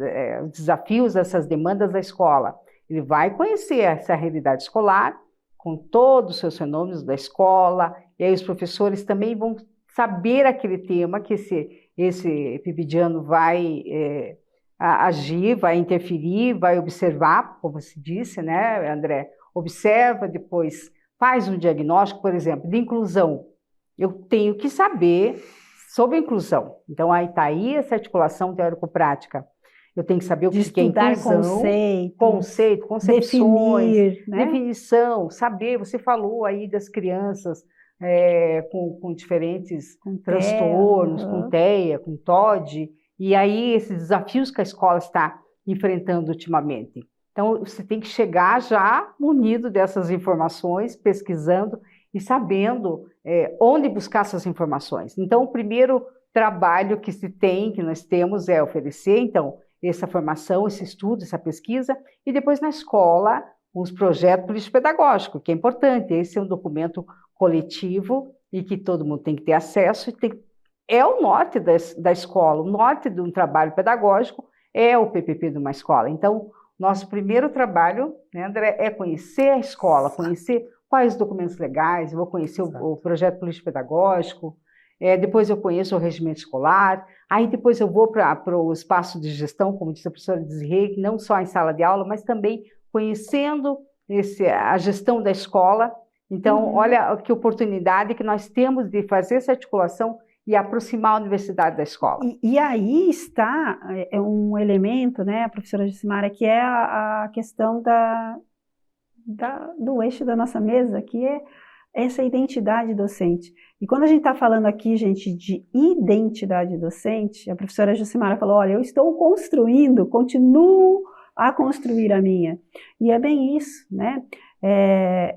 desafios, essas demandas da escola. Ele vai conhecer essa realidade escolar, com todos os seus fenômenos da escola, e aí os professores também vão saber aquele tema que esse PIBIDiano vai agir, vai interferir, vai observar, como se disse, né, André? Observa, depois faz um diagnóstico, por exemplo, de inclusão. Eu tenho que saber sobre a inclusão. Então, aí está aí essa articulação teórico-prática. Eu tenho que saber o que é inclusão, conceito, concepções, definição, saber. Você falou aí das crianças com diferentes transtornos, com TEA, com TOD, e aí esses desafios que a escola está enfrentando ultimamente. Então, você tem que chegar já munido dessas informações, pesquisando e sabendo onde buscar essas informações. Então, o primeiro trabalho que nós temos é oferecer, então, essa formação, esse estudo, essa pesquisa, e depois na escola, os projetos político-pedagógicos, que é importante. Esse é um documento coletivo e que todo mundo tem que ter acesso. É o norte da escola, o norte de um trabalho pedagógico é o PPP de uma escola. Então, nosso primeiro trabalho, né, André, é conhecer a escola, conhecer quais os documentos legais, eu vou conhecer o projeto político-pedagógico, depois eu conheço o regimento escolar, aí depois eu vou para o espaço de gestão, como disse a professora Desirê, não só em sala de aula, mas também conhecendo a gestão da escola. Então, olha que oportunidade que nós temos de fazer essa articulação e aproximar a universidade da escola. E aí está um elemento, né, a professora Jucimara, que é a questão do eixo da nossa mesa, que é essa identidade docente. E quando a gente está falando aqui, gente, de identidade docente, a professora Jucimara falou, olha, eu estou construindo, continuo a construir a minha. E é bem isso, né?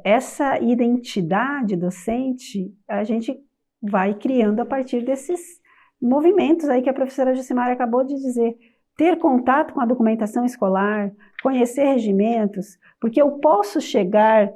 Essa identidade docente, a gente vai criando a partir desses movimentos aí que a professora Jucimara acabou de dizer. Ter contato com a documentação escolar, conhecer regimentos, porque eu posso chegar...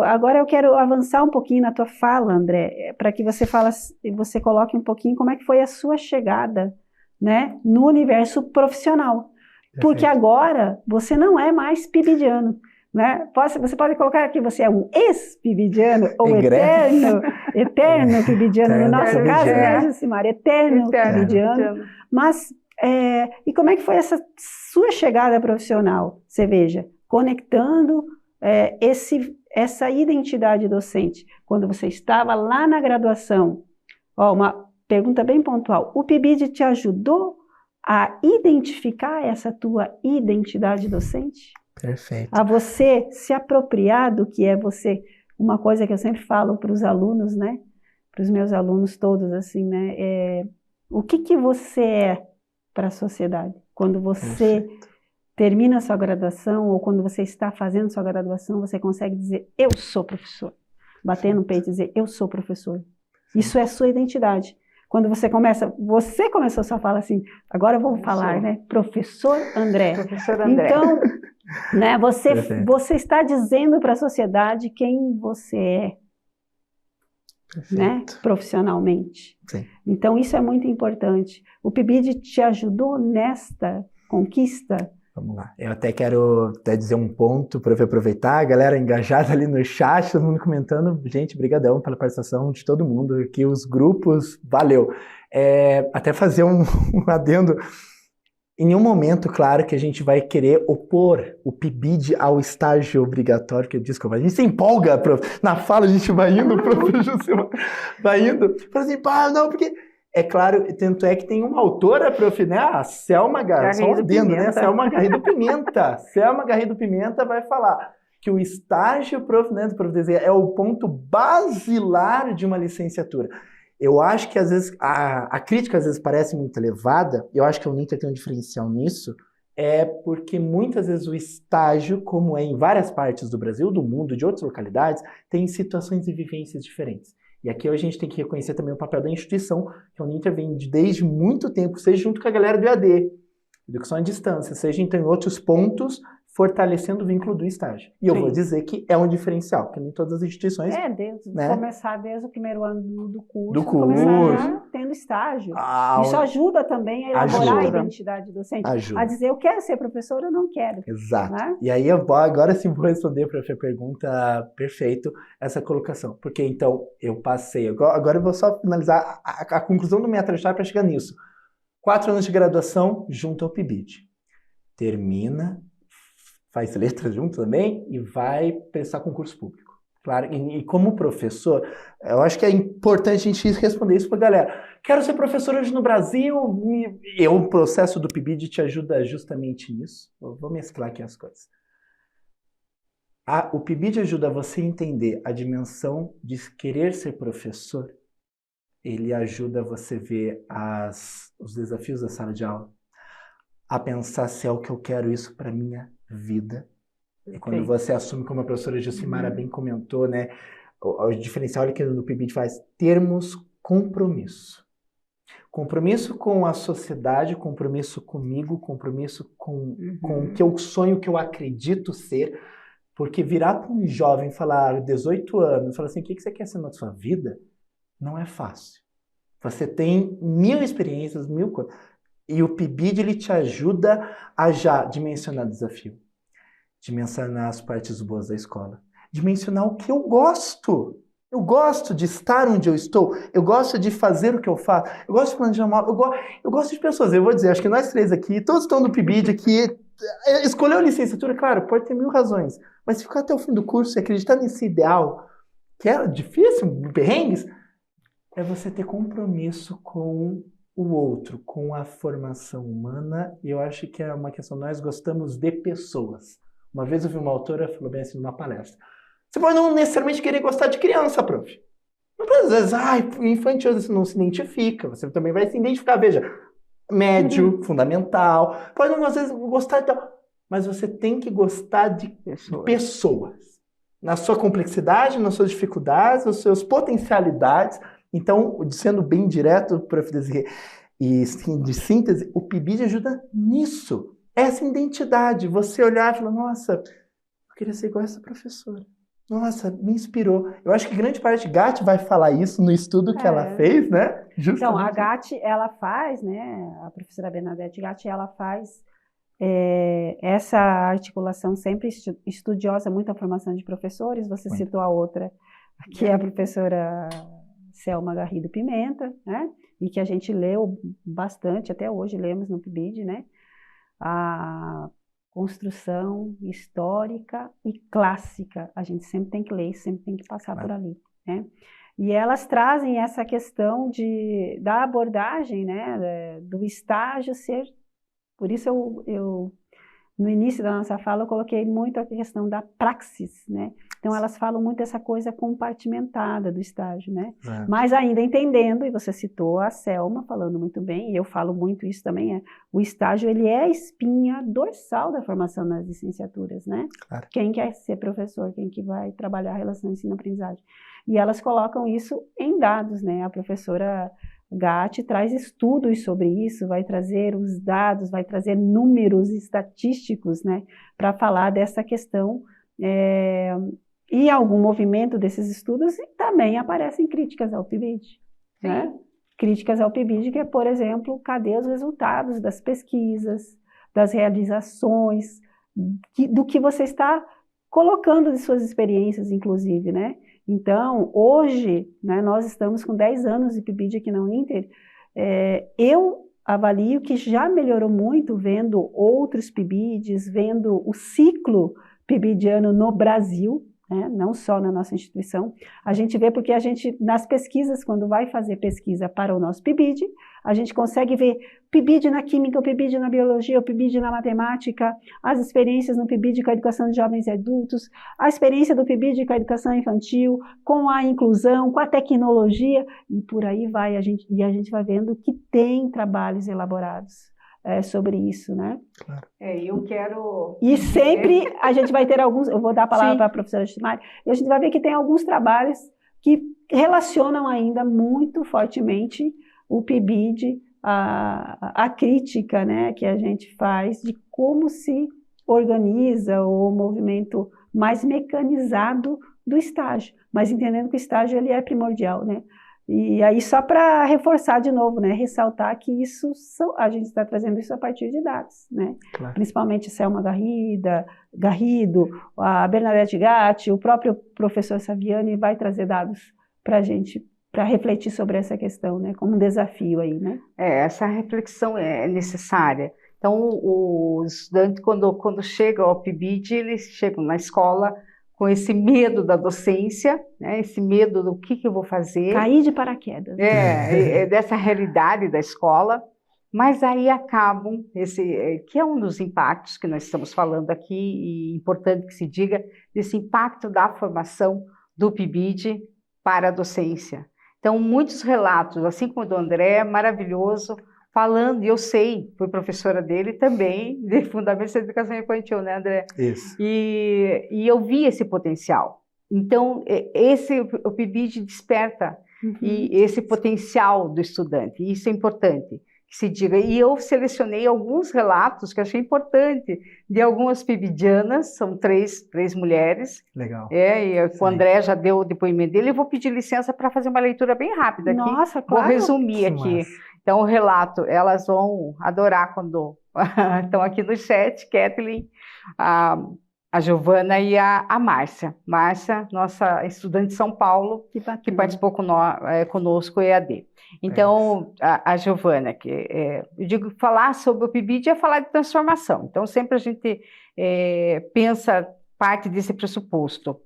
agora eu quero avançar um pouquinho na tua fala, André, para que você coloque um pouquinho como é que foi a sua chegada, né, no universo profissional. Perfeito. Porque agora você não é mais pibidiano. Né? Você pode colocar que você é um ex-pibidiano ou eterno pibidiano, no nosso caso, né, Jucimara? Eterno pibidiano. Mas, e como é que foi essa sua chegada profissional? Você veja, conectando essa identidade docente. Quando você estava lá na graduação, uma pergunta bem pontual, o PIBID te ajudou a identificar essa tua identidade docente? Perfeito. A você se apropriar do que é você. Uma coisa que eu sempre falo para os alunos, né? Para os meus alunos todos, assim, né? O que você é para a sociedade? Quando você termina a sua graduação ou quando você está fazendo sua graduação, você consegue dizer, eu sou professor. Bater no peito e dizer, eu sou professor. Isso é sua identidade. Quando você começou sua fala assim, agora eu vou falar, né? Professor André. Professor André. Então, né, você está dizendo para a sociedade quem você é, né, profissionalmente. Sim. Então, isso é muito importante. O PIBID te ajudou nesta conquista? Vamos lá. Eu até quero dizer um ponto para aproveitar, a galera engajada ali no chat, todo mundo comentando. Gente, brigadão pela participação de todo mundo aqui, os grupos, valeu. Até fazer um adendo. Em nenhum momento, claro, que a gente vai querer opor o PIBID ao estágio obrigatório, que desculpa, a gente se empolga, prof. Na fala a gente vai indo, professor, vai indo, fala assim, não, porque... É claro, tanto é que tem uma autora, prof, né? A Selma Garrido Pimenta. Selma Garrido Pimenta vai falar que o estágio, prof, né, do prof. Desirê, é o ponto basilar de uma licenciatura. Eu acho que às vezes a crítica às vezes parece muito elevada, eu acho que a Uninter tem um diferencial nisso, porque muitas vezes o estágio, como é em várias partes do Brasil, do mundo, de outras localidades, tem situações e vivências diferentes. E aqui a gente tem que reconhecer também o papel da instituição, que a Uninter vem desde muito tempo, seja junto com a galera do EAD, educação à distância, seja então em outros pontos, fortalecendo o vínculo do estágio. E eu vou dizer que é um diferencial, porque nem todas as instituições... Começar desde o primeiro ano do curso. Começar tendo estágio. Isso ajuda também a elaborar a identidade docente. A dizer, eu quero ser professora, eu não quero. Exato. Né? E aí agora sim vou responder para a pergunta, perfeito, essa colocação. Porque então, eu passei, agora eu vou só finalizar a conclusão da minha trajetória para chegar nisso. 4 anos de graduação junto ao PIBID. Termina, faz letras junto também e vai prestar concurso público. Claro, e como professor, eu acho que é importante a gente responder isso para a galera. Quero ser professor hoje no Brasil, o processo do PIBID te ajuda justamente nisso. Vou mesclar aqui as coisas. O PIBID ajuda você a entender a dimensão de querer ser professor. Ele ajuda você a ver os desafios da sala de aula, a pensar se é o que eu quero isso para minha vida. E quando você assume, como a professora Jucimara bem comentou, né, o diferencial que no PIBID faz, termos compromisso. Compromisso com a sociedade, compromisso comigo, compromisso com o que eu sonho, que eu acredito ser. Porque virar para um jovem falar 18 anos, falar assim, o que você quer ser na sua vida? Não é fácil. Você tem 1000 experiências, 1000 coisas. E o PIBID, ele te ajuda a já dimensionar o desafio. Dimensionar as partes boas da escola. de mencionar o que eu gosto. Eu gosto de estar onde eu estou, eu gosto de fazer o que eu faço, eu gosto de planejar mal, eu gosto de pessoas. Eu vou dizer, acho que nós três aqui, todos estão no PIBID aqui, escolheu licenciatura, claro, pode ter 1000 razões, mas ficar até o fim do curso e acreditar nesse ideal, que é difícil, perrengues, é você ter compromisso com o outro, com a formação humana, e eu acho que é uma questão, nós gostamos de pessoas. Uma vez eu vi uma autora, falou bem assim numa palestra, você pode não necessariamente querer gostar de criança, prof. Às vezes, infantil, você não se identifica, você também vai se identificar, veja, médio, fundamental, pode não, às vezes, gostar de tal, mas você tem que gostar de pessoas. Na sua complexidade, nas suas dificuldades, nas suas potencialidades. Então, sendo bem direto, prof. Desirê, e de síntese, o PIBID ajuda nisso. Essa identidade, você olhar e falar, nossa, eu queria ser igual a essa professora. Nossa, me inspirou. Eu acho que grande parte de Gatti vai falar isso no estudo que ela fez, né? Justamente. Então, a Gatti, ela faz, né? A professora Bernadette Gatti, ela faz essa articulação sempre estudiosa, muito a formação de professores. Você citou a outra, que é a professora Selma Garrido Pimenta, né? E que a gente leu bastante, até hoje lemos no PIBID, né? A construção histórica e clássica, a gente sempre tem que ler, sempre tem que passar por ali, né? E elas trazem essa questão da abordagem, né, do estágio ser, por isso eu no início da nossa fala eu coloquei muito a questão da praxis, né? Então elas falam muito dessa coisa compartimentada do estágio, né? Mas ainda entendendo, e você citou a Selma falando muito bem, e eu falo muito isso também, o estágio ele é a espinha dorsal da formação nas licenciaturas, né? Claro. Quem quer ser professor, quem que vai trabalhar a relação ensino-aprendizagem. E elas colocam isso em dados, né? A professora Gatti traz estudos sobre isso, vai trazer os dados, vai trazer números estatísticos, né, para falar dessa questão, e algum movimento desses estudos também aparecem críticas ao PIBID, né? Críticas ao PIBID, que é, por exemplo, cadê os resultados das pesquisas, das realizações, do que você está colocando de suas experiências, inclusive, né? Então, hoje, né, nós estamos com 10 anos de PIBID aqui na Uninter, eu avalio que já melhorou muito vendo outros PIBIDs, vendo o ciclo PIBIdiano no Brasil, né, não só na nossa instituição. A gente vê porque a gente, nas pesquisas, quando vai fazer pesquisa para o nosso PIBID, a gente consegue ver PIBID na química, o PIBID na biologia, o PIBID na matemática, as experiências no PIBID com a educação de jovens e adultos, a experiência do PIBID com a educação infantil, com a inclusão, com a tecnologia, e por aí vai, a gente vai vendo que tem trabalhos elaborados sobre isso, né? Claro. Eu quero... E sempre a gente vai ter alguns, eu vou dar a palavra para a professora Chimari, e a gente vai ver que tem alguns trabalhos que relacionam ainda muito fortemente o PIBID, a crítica, né, que a gente faz de como se organiza o movimento mais mecanizado do estágio, mas entendendo que o estágio ele é primordial, né? E aí só para reforçar de novo, né, ressaltar que a gente está trazendo isso a partir de dados, né? Claro. Principalmente Selma Garrido, a Bernadette Gatti, o próprio professor Saviani vai trazer dados para a gente, para refletir sobre essa questão, né, como um desafio aí, né? Essa reflexão é necessária. Então, o estudante, quando chega ao PIBID, eles chegam na escola com esse medo da docência, né, esse medo do que eu vou fazer. Cair de paraquedas. Dessa realidade da escola, mas aí acabam, que é um dos impactos que nós estamos falando aqui, e importante que se diga, desse impacto da formação do PIBID para a docência. Então, muitos relatos, assim como o do André, maravilhoso, falando, e eu sei, fui professora dele também, de Fundamentos da Educação Infantil, né, André? Isso. E eu vi esse potencial. Então, o PIBID desperta esse potencial do estudante, e isso é importante que se diga. E eu selecionei alguns relatos que eu achei importante, de algumas PIBIdianas, são três mulheres. Legal. E o André já deu o depoimento dele, eu vou pedir licença para fazer uma leitura bem rápida aqui. Nossa, claro. Vou resumir aqui. Massa. Então, o relato, elas vão adorar quando estão aqui no chat, Kathleen, A Giovana e a Márcia. Márcia, nossa estudante de São Paulo, que participou conosco EAD. Então, a Giovana, eu digo falar sobre o PIBID é falar de transformação. Então, sempre a gente pensa parte desse pressuposto.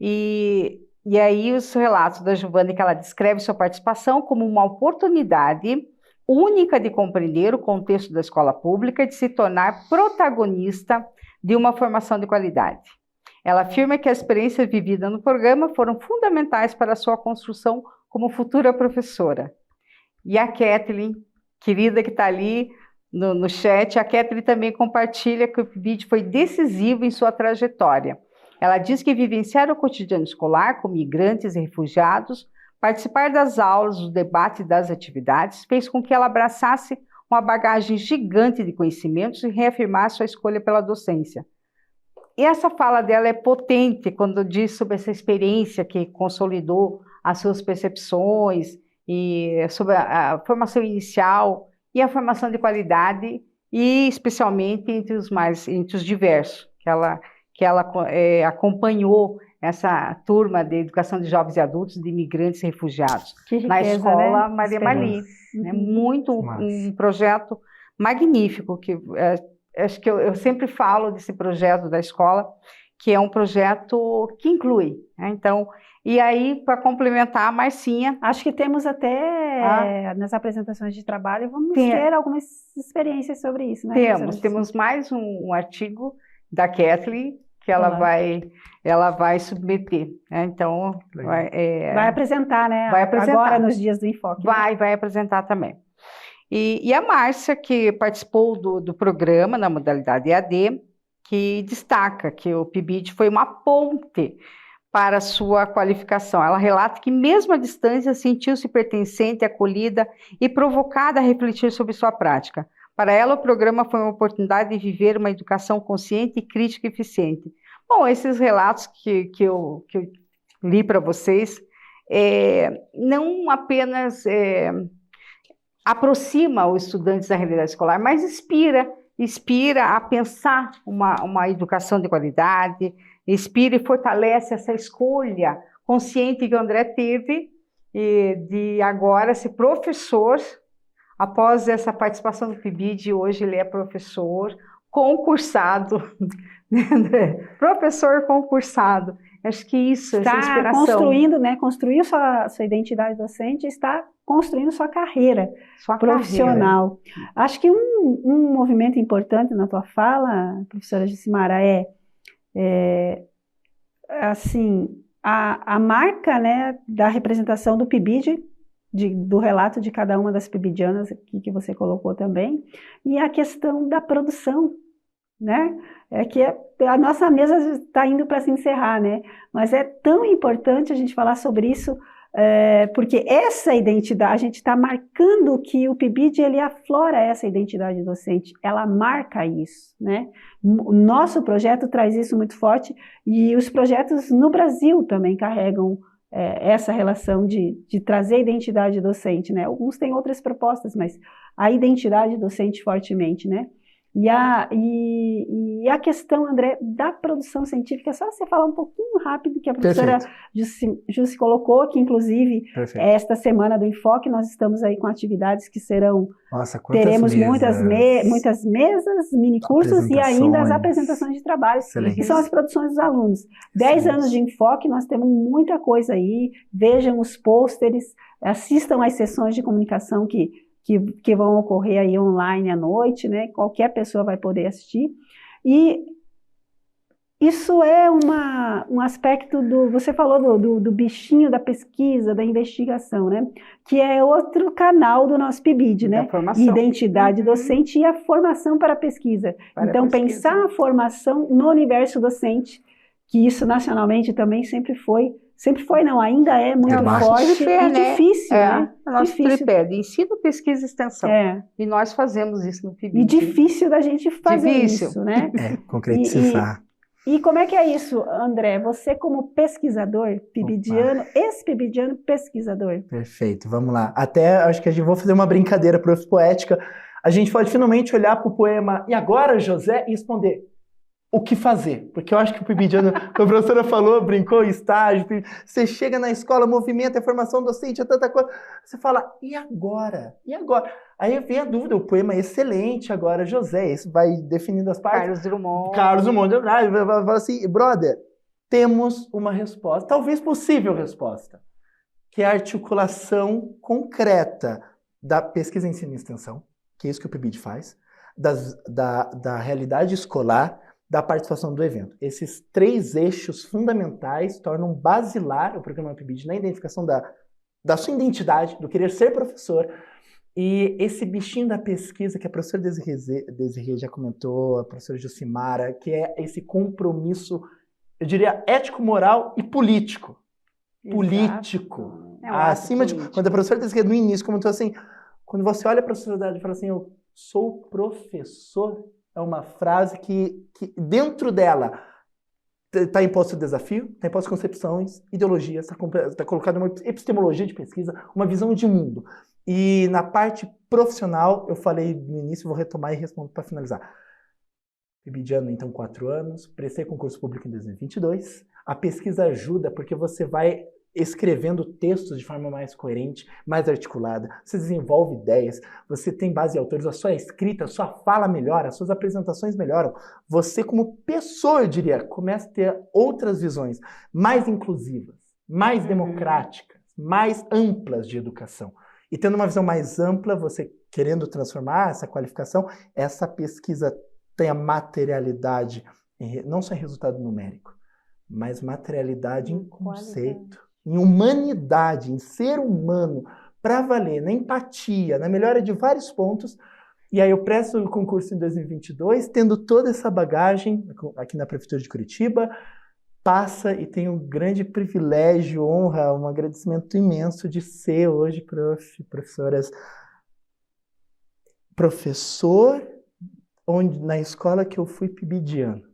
E aí os relatos da Giovana, que ela descreve sua participação como uma oportunidade única de compreender o contexto da escola pública e de se tornar protagonista de uma formação de qualidade. Ela afirma que as experiências vividas no programa foram fundamentais para a sua construção como futura professora. E a Kathleen, querida que está ali no chat, a Kathleen também compartilha que o PIBID foi decisivo em sua trajetória. Ela diz que vivenciar o cotidiano escolar com migrantes e refugiados, participar das aulas, dos debates e das atividades, fez com que ela abraçasse uma bagagem gigante de conhecimentos e reafirmar sua escolha pela docência. E essa fala dela é potente quando diz sobre essa experiência que consolidou as suas percepções e sobre a formação inicial e a formação de qualidade, e especialmente entre os diversos, que ela acompanhou essa turma de educação de jovens e adultos, de imigrantes e refugiados, riqueza, na escola, né? Maria Marli. Um projeto magnífico, que acho que eu sempre falo desse projeto da escola, que é um projeto que inclui, né? Então, e aí, para complementar, a Marcinha... Acho que temos até, nas apresentações de trabalho, vamos ter algumas experiências sobre isso, né? Temos mais um artigo da Kathleen, que ela vai submeter, né? Então, vai apresentar, né? Vai apresentar. Agora, nos dias do Enfoque. Vai apresentar também. E a Márcia, que participou do programa na modalidade EAD, que destaca que o PIBID foi uma ponte para a sua qualificação. Ela relata que, mesmo à distância, sentiu-se pertencente, acolhida e provocada a refletir sobre sua prática. Para ela, o programa foi uma oportunidade de viver uma educação consciente, crítica e eficiente. Bom, esses relatos que eu li para vocês não apenas aproxima os estudantes da realidade escolar, mas inspira a pensar uma educação de qualidade, inspira e fortalece essa escolha consciente que o André teve de agora ser professor. Após essa participação no PIBID, hoje ele é professor concursado, professor concursado. Acho que isso, essa inspiração. Está construindo, né? Construiu sua identidade docente, está construindo sua carreira profissional. Acho que um movimento importante na tua fala, professora Jucimara, assim, a marca, né, da representação do PIBID, do relato de cada uma das PIBIdianas aqui que você colocou também, e a questão da produção, né? A nossa mesa está indo para se encerrar, né? Mas é tão importante a gente falar sobre isso, porque essa identidade, a gente está marcando que o PIBID, ele aflora essa identidade docente, ela marca isso, né? O nosso projeto traz isso muito forte, e os projetos no Brasil também carregam essa relação de trazer identidade docente, né? Alguns têm outras propostas, mas a identidade docente fortemente, né? E a questão, André, da produção científica, só você falar um pouquinho rápido, que a professora Jussi colocou, que inclusive esta semana do Enfoque nós estamos aí com atividades que serão, teremos muitas mesas, minicursos e ainda as apresentações de trabalho, que são as produções dos alunos. 10 anos de Enfoque, nós temos muita coisa aí, vejam os pôsteres, assistam às sessões de comunicação que vão ocorrer aí online à noite, né? Qualquer pessoa vai poder assistir. E isso é um aspecto você falou do bichinho da pesquisa, da investigação, né? Que é outro canal do nosso PIBID, né? Identidade docente e a formação para a pesquisa. Então, pensar a formação no universo docente, que isso nacionalmente também sempre foi, não, ainda é muito forte e difícil, né? É nosso tripé de ensino, pesquisa e extensão. E nós fazemos isso no PIBID. E difícil da gente fazer isso, né? Concretizar. E como é que é isso, André? Você como pesquisador PIBIdiano, ex-PIBIdiano pesquisador. Perfeito, vamos lá. Até acho que a gente vai fazer uma brincadeira poética. A gente pode finalmente olhar para o poema "E agora, José?" e responder: o que fazer, porque eu acho que o PIBID, como a professora falou, brincou, estágio, você chega na escola, movimento, é formação docente, é tanta coisa, você fala, e agora? E agora? Aí vem a dúvida, o poema é excelente agora, José, isso vai definindo as partes. Carlos Drummond, fala assim, brother, temos uma resposta, talvez possível resposta, que é a articulação concreta da pesquisa, ensino e extensão, que é isso que o PIBID faz, da realidade escolar, da participação do evento. Esses 3 eixos fundamentais tornam basilar o programa PIBID na identificação da sua identidade, do querer ser professor, e esse bichinho da pesquisa que a professora Desirê já comentou, a professora Jucimara, que é esse compromisso, eu diria, ético, moral e político. Exato. Político. Acima político. Quando a professora Desirê no início comentou assim, quando você olha para a sociedade e fala assim, eu sou professor, é uma frase que dentro dela está imposto o desafio, está imposto concepções, ideologias, está colocada uma epistemologia de pesquisa, uma visão de mundo. E na parte profissional, eu falei no início, vou retomar e respondo para finalizar. PIBIDiano, então, 4 anos, prestei concurso público em 2022. A pesquisa ajuda porque você vai escrevendo textos de forma mais coerente, mais articulada, você desenvolve ideias, você tem base de autores, a sua escrita, a sua fala melhora, as suas apresentações melhoram. Você, como pessoa, eu diria, começa a ter outras visões mais inclusivas, mais democráticas, mais amplas de educação. E tendo uma visão mais ampla, você querendo transformar essa qualificação, essa pesquisa tem a materialidade, não só em resultado numérico, mas materialidade em conceito, em humanidade, em ser humano, para valer, na empatia, na melhora de vários pontos. E aí eu presto o concurso em 2022, tendo toda essa bagagem aqui na Prefeitura de Curitiba, passa e tenho um grande privilégio, honra, um agradecimento imenso de ser hoje, professor na escola que eu fui PIBIDiano.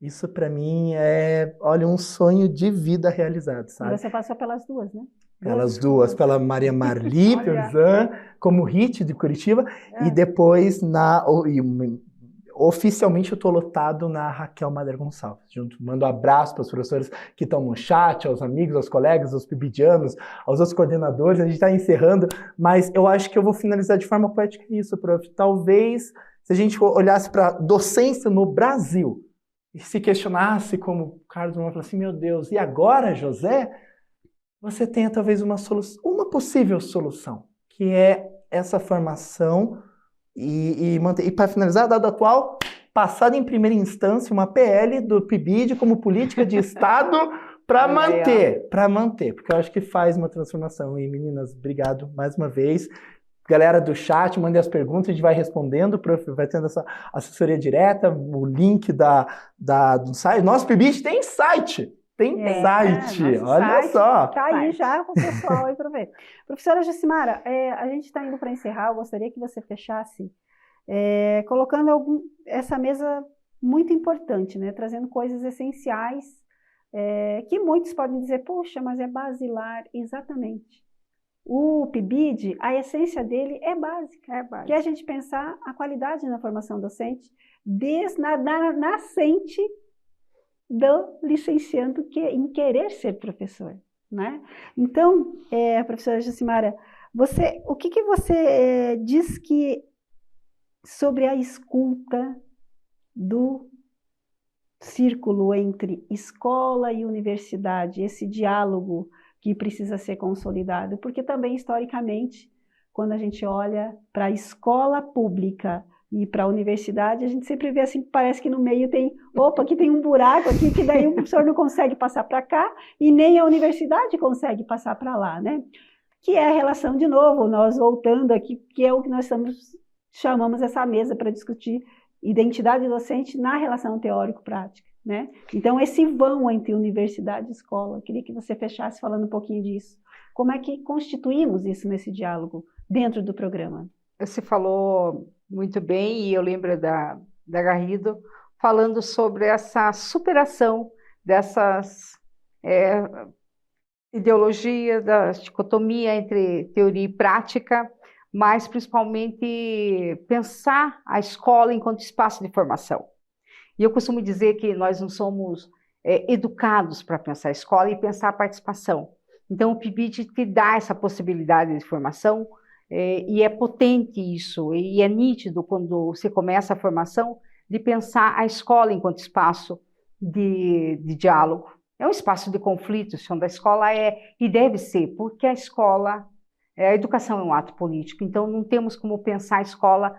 Isso para mim é, olha, um sonho de vida realizado, sabe? E você passou pelas 2, né? Pelas duas, pela Maria Marli Perzan, como HIT de Curitiba, e depois oficialmente eu estou lotado na Raquel Mader Gonçalves. Mando um abraço para os professores que estão no chat, aos amigos, aos colegas, aos PIBIDianos, aos outros coordenadores. A gente está encerrando, mas eu acho que eu vou finalizar de forma poética isso, prof. Talvez, se a gente olhasse para a docência no Brasil, e se questionasse, como o Carlos Drummond falou assim, meu Deus, e agora, José? Você tenha talvez uma possível solução, que é essa formação e manter. E para finalizar, dado atual, passada em primeira instância, uma PL do PIBID como política de Estado para manter, porque eu acho que faz uma transformação. E meninas, obrigado mais uma vez. Galera do chat, mandem as perguntas, a gente vai respondendo, vai tendo essa assessoria direta, o link do site. Nosso PIBID tem site! Olha site só! Está aí já com o pessoal aí para ver. Professora Jucimara, a gente está indo para encerrar, eu gostaria que você fechasse colocando essa mesa muito importante, né? Trazendo coisas essenciais que muitos podem dizer, poxa, mas é basilar, exatamente. O PIBID, a essência dele é básica, que é a gente pensar a qualidade na formação docente desde na nascente do licenciando em querer ser professor, né? Então, professora Jucimara, o que você diz sobre a escuta do círculo entre escola e universidade, esse diálogo que precisa ser consolidado, porque também, historicamente, quando a gente olha para a escola pública e para a universidade, a gente sempre vê assim, parece que no meio tem, aqui tem um buraco aqui, que daí o professor não consegue passar para cá, e nem a universidade consegue passar para lá, né? Que é a relação, de novo, nós voltando aqui, que é o que nós chamamos essa mesa para discutir identidade docente na relação teórico-prática, né? Então, esse vão entre universidade e escola, eu queria que você fechasse falando um pouquinho disso. Como é que constituímos isso nesse diálogo dentro do programa? Você falou muito bem, e eu lembro da Garrido, falando sobre essa superação dessas ideologias, da dicotomia entre teoria e prática, mas principalmente pensar a escola enquanto espaço de formação. E eu costumo dizer que nós não somos educados para pensar a escola e pensar a participação. Então, o PIBID te dá essa possibilidade de formação, e é potente isso, e é nítido quando você começa a formação de pensar a escola enquanto espaço de diálogo. É um espaço de conflito, onde a escola e deve ser, porque a escola, a educação é um ato político, então não temos como pensar a escola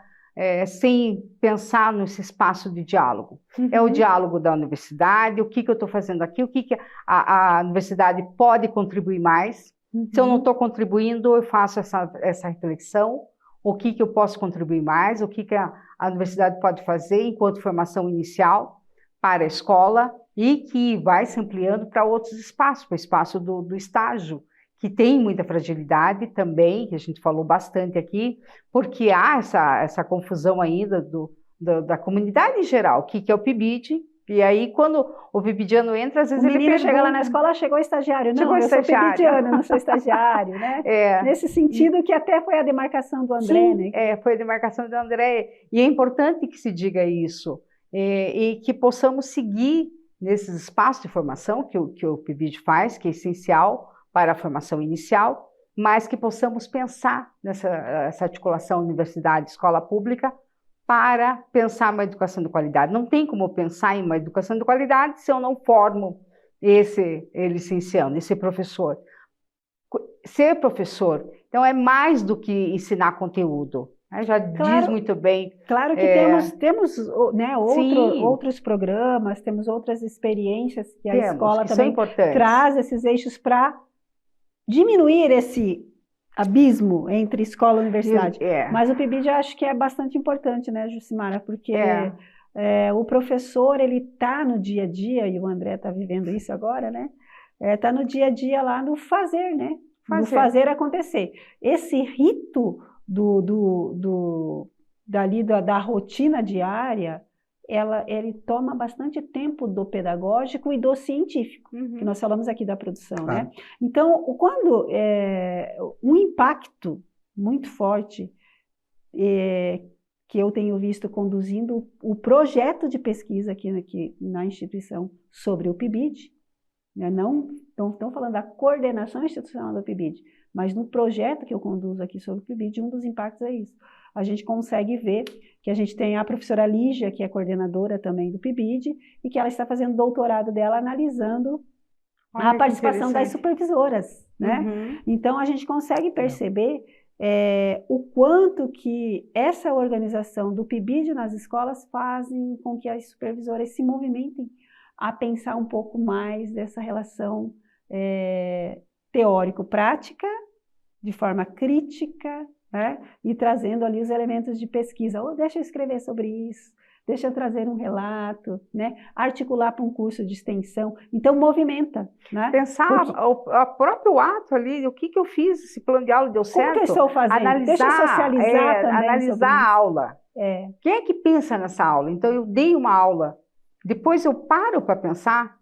sem pensar nesse espaço de diálogo. Uhum. É o diálogo da universidade, o que eu estou fazendo aqui, o que a universidade pode contribuir mais. Uhum. Se eu não estou contribuindo, eu faço essa reflexão, o que eu posso contribuir mais, o que a universidade pode fazer enquanto formação inicial para a escola e que vai se ampliando para outros espaços, para o espaço do estágio, que tem muita fragilidade também, que a gente falou bastante aqui, porque há essa confusão ainda da comunidade em geral, o que é o PIBID, e aí quando o PIBIDiano entra, às vezes ele pergunta... chega lá na escola, chegou o estagiário. Não, eu sou PIBIDiano, não sou estagiário, né? Nesse sentido que até foi a demarcação do André, sim, né? Foi a demarcação do André, e é importante que se diga isso, e que possamos seguir nesses espaços de formação que o PIBID faz, que é essencial para a formação inicial, mas que possamos pensar essa articulação universidade-escola pública para pensar uma educação de qualidade. Não tem como pensar em uma educação de qualidade se eu não formo esse licenciando, esse professor. Ser professor, então, é mais do que ensinar conteúdo. Já diz muito bem. Claro que temos né, outros programas, temos outras experiências que a escola também traz esses eixos para diminuir esse abismo entre escola e universidade. Mas o PIBID eu acho que é bastante importante, né, Jucimara? Porque o professor, ele está no dia a dia, e o André está vivendo isso agora, né? Está no dia a dia lá no fazer, né? No fazer acontecer. Esse rito da rotina diária, ele toma bastante tempo do pedagógico e do científico, que nós falamos aqui da produção, né? Então, quando um impacto muito forte que eu tenho visto conduzindo o projeto de pesquisa aqui na instituição sobre o PIBID, né? Não estamos falando da coordenação institucional do PIBID, mas no projeto que eu conduzo aqui sobre o PIBID, um dos impactos é isso. A gente consegue ver que a gente tem a professora Lígia, que é coordenadora também do PIBID, e que ela está fazendo doutorado dela analisando a participação das supervisoras, né? Então, a gente consegue perceber o quanto que essa organização do PIBID nas escolas fazem com que as supervisoras se movimentem a pensar um pouco mais dessa relação teórico-prática, de forma crítica, né? E trazendo ali os elementos de pesquisa. Deixa eu escrever sobre isso, deixa eu trazer um relato, né? Articular para um curso de extensão. Então, movimenta, né? Pensar o próprio ato ali, o que eu fiz, esse plano de aula deu certo? Como que eu estou fazendo? Analisar, deixa eu socializar também. Analisar a aula. Quem é que pensa nessa aula? Então, eu dei uma aula, depois eu paro para pensar.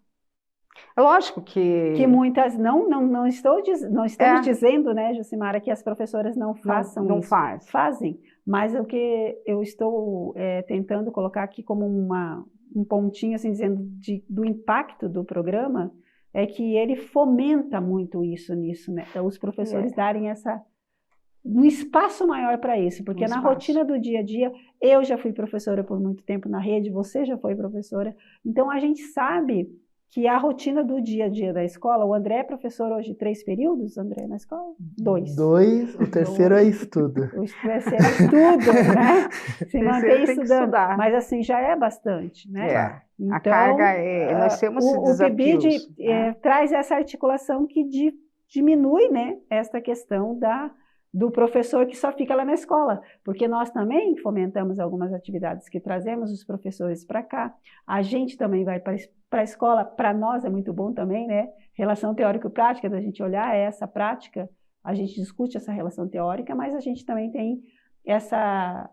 É lógico que muitas não estamos dizendo, né, Jucimara, que as professoras não façam não isso. Fazem, mas o que eu estou tentando colocar aqui como um pontinho, assim, dizendo do impacto do programa, é que ele fomenta muito isso nisso, né? Os professores darem um espaço maior para isso, porque na rotina do dia a dia, eu já fui professora por muito tempo na rede, você já foi professora, então a gente sabe que a rotina do dia a dia da escola, o André é professor hoje 3 períodos, André, na escola? 2. 2, o terceiro é estudo. O terceiro é estudo, né? Se mantém estudando, mas assim, já é bastante, né? Então, a carga nós temos esses desafios. O PIBID traz essa articulação que diminui, né, esta questão do professor que só fica lá na escola, porque nós também fomentamos algumas atividades que trazemos os professores para cá, a gente também vai para a escola, para nós é muito bom também, né? Relação teórico-prática, da gente olhar essa prática, a gente discute essa relação teórica, mas a gente também tem essa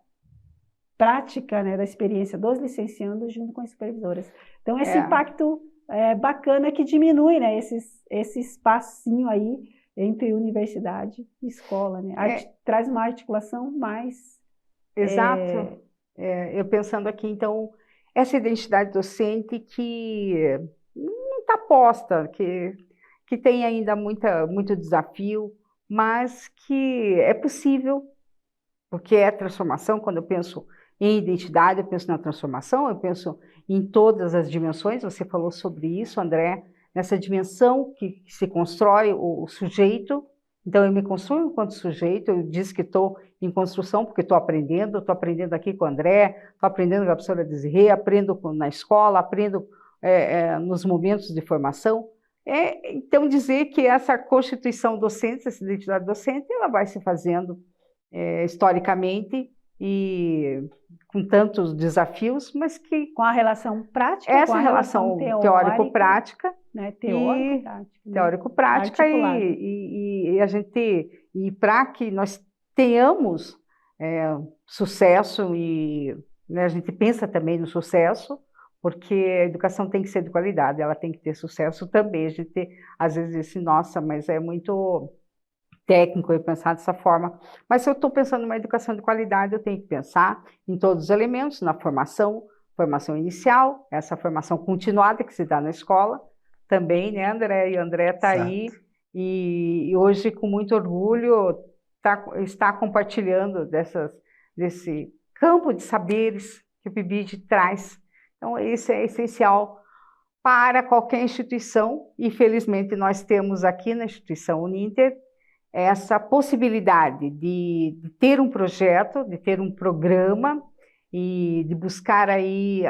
prática, né, da experiência dos licenciandos junto com as supervisoras. Então, esse impacto bacana que diminui, né, esse espacinho aí entre universidade e escola, né? Traz uma articulação mais... Exato. Eu pensando aqui, então, essa identidade docente que não está posta, que tem ainda muito desafio, mas que é possível, porque é transformação. Quando eu penso em identidade, eu penso na transformação, eu penso em todas as dimensões. Você falou sobre isso, André, nessa dimensão que se constrói o sujeito. Então, eu me construo enquanto sujeito, eu disse que estou em construção porque estou aprendendo aqui com o André, estou aprendendo com a professora Desirê, aprendo na escola, aprendo nos momentos de formação. Então, dizer que essa constituição docente, essa identidade docente, ela vai se fazendo historicamente e com tantos desafios, mas que... Com a relação prática, essa com a relação teórico-prática, né? Teórico-prática e a gente... E para que nós tenhamos sucesso, e né, a gente pensa também no sucesso, porque a educação tem que ser de qualidade, ela tem que ter sucesso também. A gente às vezes diz, nossa, mas é muito técnico eu pensar dessa forma. Mas se eu estou pensando numa educação de qualidade, eu tenho que pensar em todos os elementos, na formação inicial, essa formação continuada que se dá na escola, também, né, André? E o André está aí, e hoje, com muito orgulho, está compartilhando desse campo de saberes que o PIBID traz. Então, isso é essencial para qualquer instituição, e felizmente nós temos aqui na instituição Uninter essa possibilidade de ter um projeto, de ter um programa e de buscar aí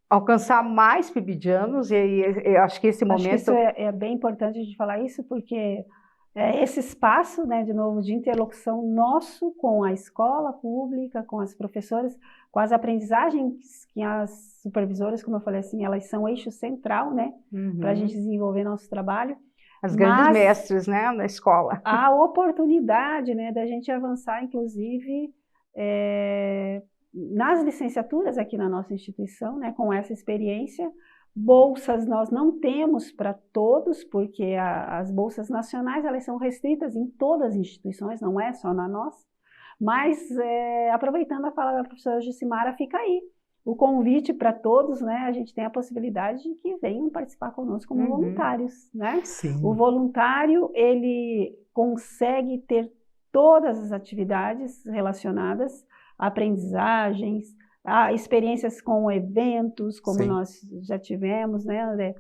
alcançar mais PIBIdianos, e eu acho que esse momento... Acho que isso é bem importante a gente falar isso, porque esse espaço, né, de novo, de interlocução nosso com a escola pública, com as professoras, com as aprendizagens que as supervisoras, como eu falei assim, elas são eixo central, né, para a gente desenvolver nosso trabalho. As grandes mestres, né, na escola. A oportunidade, né, da gente avançar, inclusive, nas licenciaturas aqui na nossa instituição, né, com essa experiência. Bolsas nós não temos para todos, porque as bolsas nacionais elas são restritas em todas as instituições, não é só na nossa. Mas, aproveitando a fala da professora Jucimara, fica aí o convite para todos, né? A gente tem a possibilidade de que venham participar conosco como voluntários, né? Sim. O voluntário, ele consegue ter todas as atividades relacionadas a aprendizagens, a experiências com eventos, como nós já tivemos, né, André?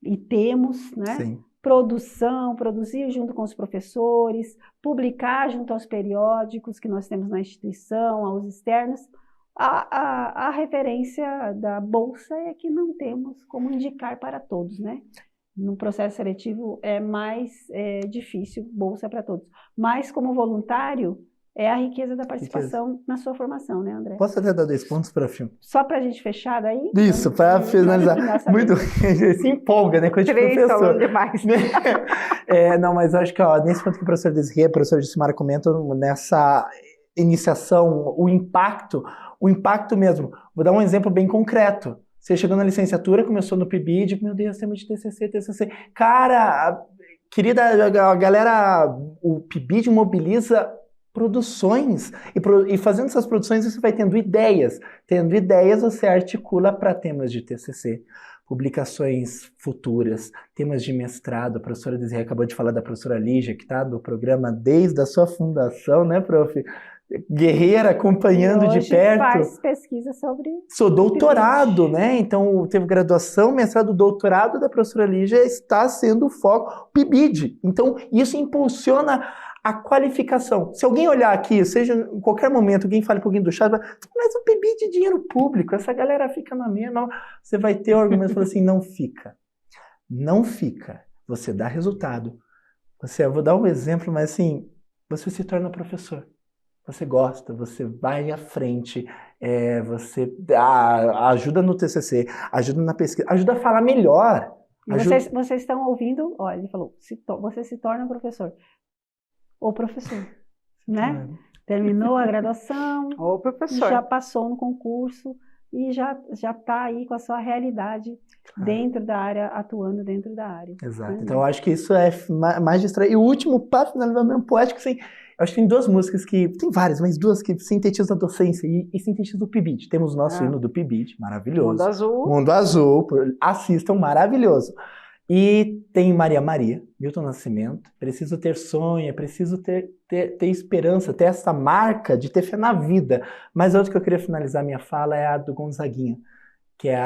E temos, né? Sim. Produzir junto com os professores, publicar junto aos periódicos que nós temos na instituição, aos externos. A referência da bolsa é que não temos como indicar para todos, né? No processo seletivo é mais difícil, bolsa para todos. Mas como voluntário, é a riqueza da participação na sua formação, né, André? Posso até dar 2 pontos para o filme? Só para a gente fechar daí? Isso, para finalizar. Muito se empolga, né? Coisa de professor. Demais. Não, mas eu acho que nesse ponto que o professor Desirê, a professora Jucimara comentam, nessa iniciação, o impacto mesmo. Vou dar um exemplo bem concreto. Você chegou na licenciatura, começou no PIBID, meu Deus, temos de TCC. Cara, querida, a galera, o PIBID mobiliza produções, e fazendo essas produções você vai tendo ideias. Tendo ideias você articula para temas de TCC, publicações futuras, temas de mestrado. A professora Desirê acabou de falar da professora Lígia, que está no programa desde a sua fundação, né, prof? Guerreira, acompanhando de perto. Faz pesquisa sobre... Seu doutorado, né? Então, teve graduação, mestrado, doutorado da professora Lígia está sendo o foco, o PIBID. Então, isso impulsiona a qualificação. Se alguém olhar aqui, seja em qualquer momento, alguém fale para alguém do chat, mas o PIBID é dinheiro público, essa galera fica na mesma. Você vai ter o argumento falando assim, não fica. Não fica. Você dá resultado. Eu vou dar um exemplo, mas assim, você se torna professor. Você gosta, você vai à frente, você ajuda no TCC, ajuda na pesquisa, ajuda a falar melhor. Vocês estão ouvindo, olha, ele falou, você se torna professor. Ou professor, né? Terminou a graduação, ou professor. Já passou no concurso e já está aí com a sua realidade dentro da área, atuando dentro da área. Exato. Então, eu acho que isso é mais distraído. E o último passo, finalizamento poético, assim, Eu acho que tem duas músicas tem várias, mas duas que sintetizam a docência e sintetizam o PIBID. Temos o nosso hino do PIBID, maravilhoso. Mundo Azul. Mundo Azul, assistam, maravilhoso. E tem Maria Maria, Milton Nascimento. Preciso ter sonho, preciso ter esperança, ter essa marca de ter fé na vida. Mas a outra que eu queria finalizar minha fala é a do Gonzaguinha, que é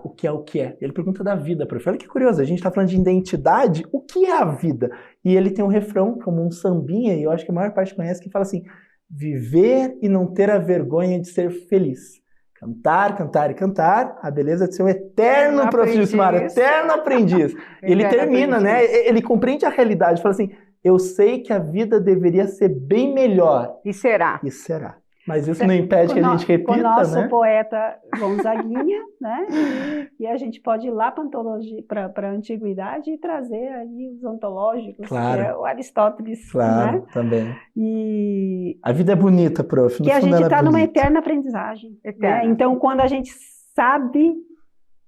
o que é o que é. Ele pergunta da vida, prof. Olha que curioso, a gente está falando de identidade, o que é a vida? E ele tem um refrão, como um sambinha, e eu acho que a maior parte conhece, que fala assim: viver e não ter a vergonha de ser feliz. Cantar, cantar e cantar, a beleza de ser um eterno professor, Jucimara, eterno aprendiz. E ele termina, né? Ele compreende a realidade, fala assim: eu sei que a vida deveria ser bem melhor. E será. E será. Mas isso não impede que a gente repita, né? Com o nosso poeta Gonzaguinha, né? E a gente pode ir lá para a antiguidade e trazer ali os ontológicos, claro, que é o Aristóteles. Claro, né? Também. E a vida é bonita, prof. Que a gente está numa eterna aprendizagem. Né? Então, quando a gente sabe,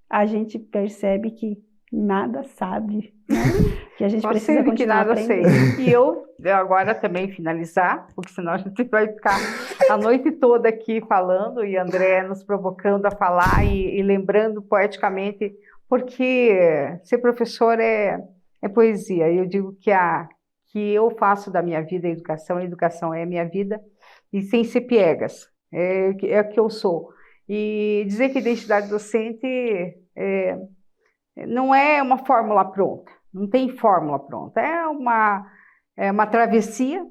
a gente percebe que nada sabe, né? Que a gente precisa continuar aprendendo. E eu agora também finalizar, porque senão a gente vai ficar a noite toda aqui falando e André nos provocando a falar e lembrando poeticamente, porque ser professor é poesia. Eu digo que eu faço da minha vida a educação é a minha vida, e sem ser piegas, é o que eu sou. E dizer que identidade docente não é uma fórmula pronta, não tem fórmula pronta, é uma travessia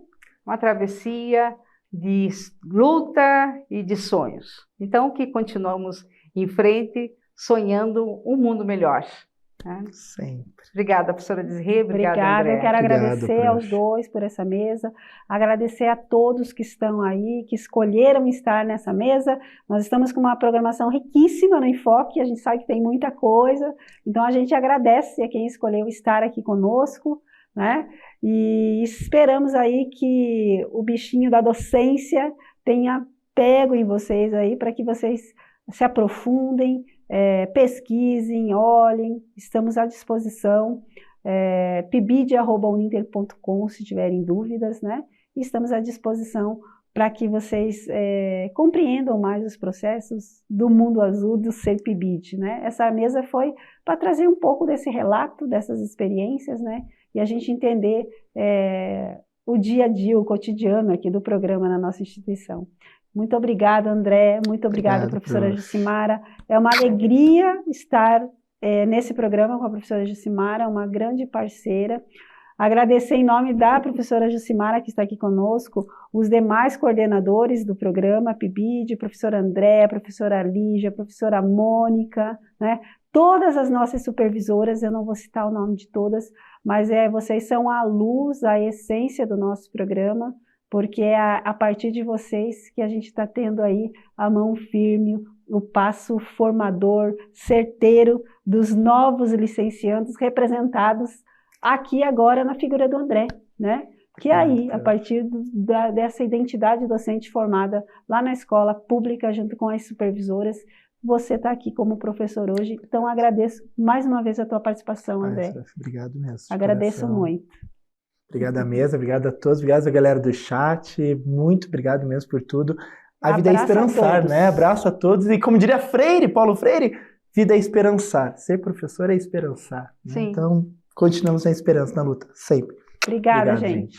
de luta e de sonhos. Então, que continuamos em frente, sonhando um mundo melhor. Né? Sempre. Obrigada, professora Desirê. Obrigada, André. Eu quero agradecer aos dois por essa mesa, agradecer a todos que estão aí, que escolheram estar nessa mesa. Nós estamos com uma programação riquíssima no Enfoque, a gente sabe que tem muita coisa, então a gente agradece a quem escolheu estar aqui conosco, né? E esperamos aí que o bichinho da docência tenha pego em vocês aí, para que vocês se aprofundem, pesquisem, olhem, estamos à disposição, pibid@uninter.com se tiverem dúvidas, né? E estamos à disposição para que vocês compreendam mais os processos do mundo azul do ser PIBID, né? Essa mesa foi para trazer um pouco desse relato, dessas experiências, né? E a gente entender o dia a dia, o cotidiano aqui do programa na nossa instituição. Muito obrigada, André. Muito obrigada, professora Jucimara. É uma alegria estar nesse programa com a professora Jucimara, uma grande parceira. Agradecer em nome da professora Jucimara, que está aqui conosco, os demais coordenadores do programa, PIBID, professora André, professora Lígia, professora Mônica, né? Todas as nossas supervisoras, eu não vou citar o nome de todas, mas vocês são a luz, a essência do nosso programa, porque é a partir de vocês que a gente está tendo aí a mão firme, o passo formador, certeiro dos novos licenciandos representados aqui agora na figura do André, né? Que aí, a partir dessa identidade docente formada lá na escola pública, junto com as supervisoras, você está aqui como professor hoje. Então, agradeço mais uma vez a tua participação, André. Obrigado mesmo. Agradeço muito. Obrigado à mesa, obrigado a todos, obrigado à galera do chat, muito obrigado mesmo por tudo. A vida é esperançar, né? Abraço a todos. E como diria Paulo Freire, vida é esperançar. Ser professor é esperançar. Né? Então, continuamos na esperança, na luta, sempre. Obrigada, gente.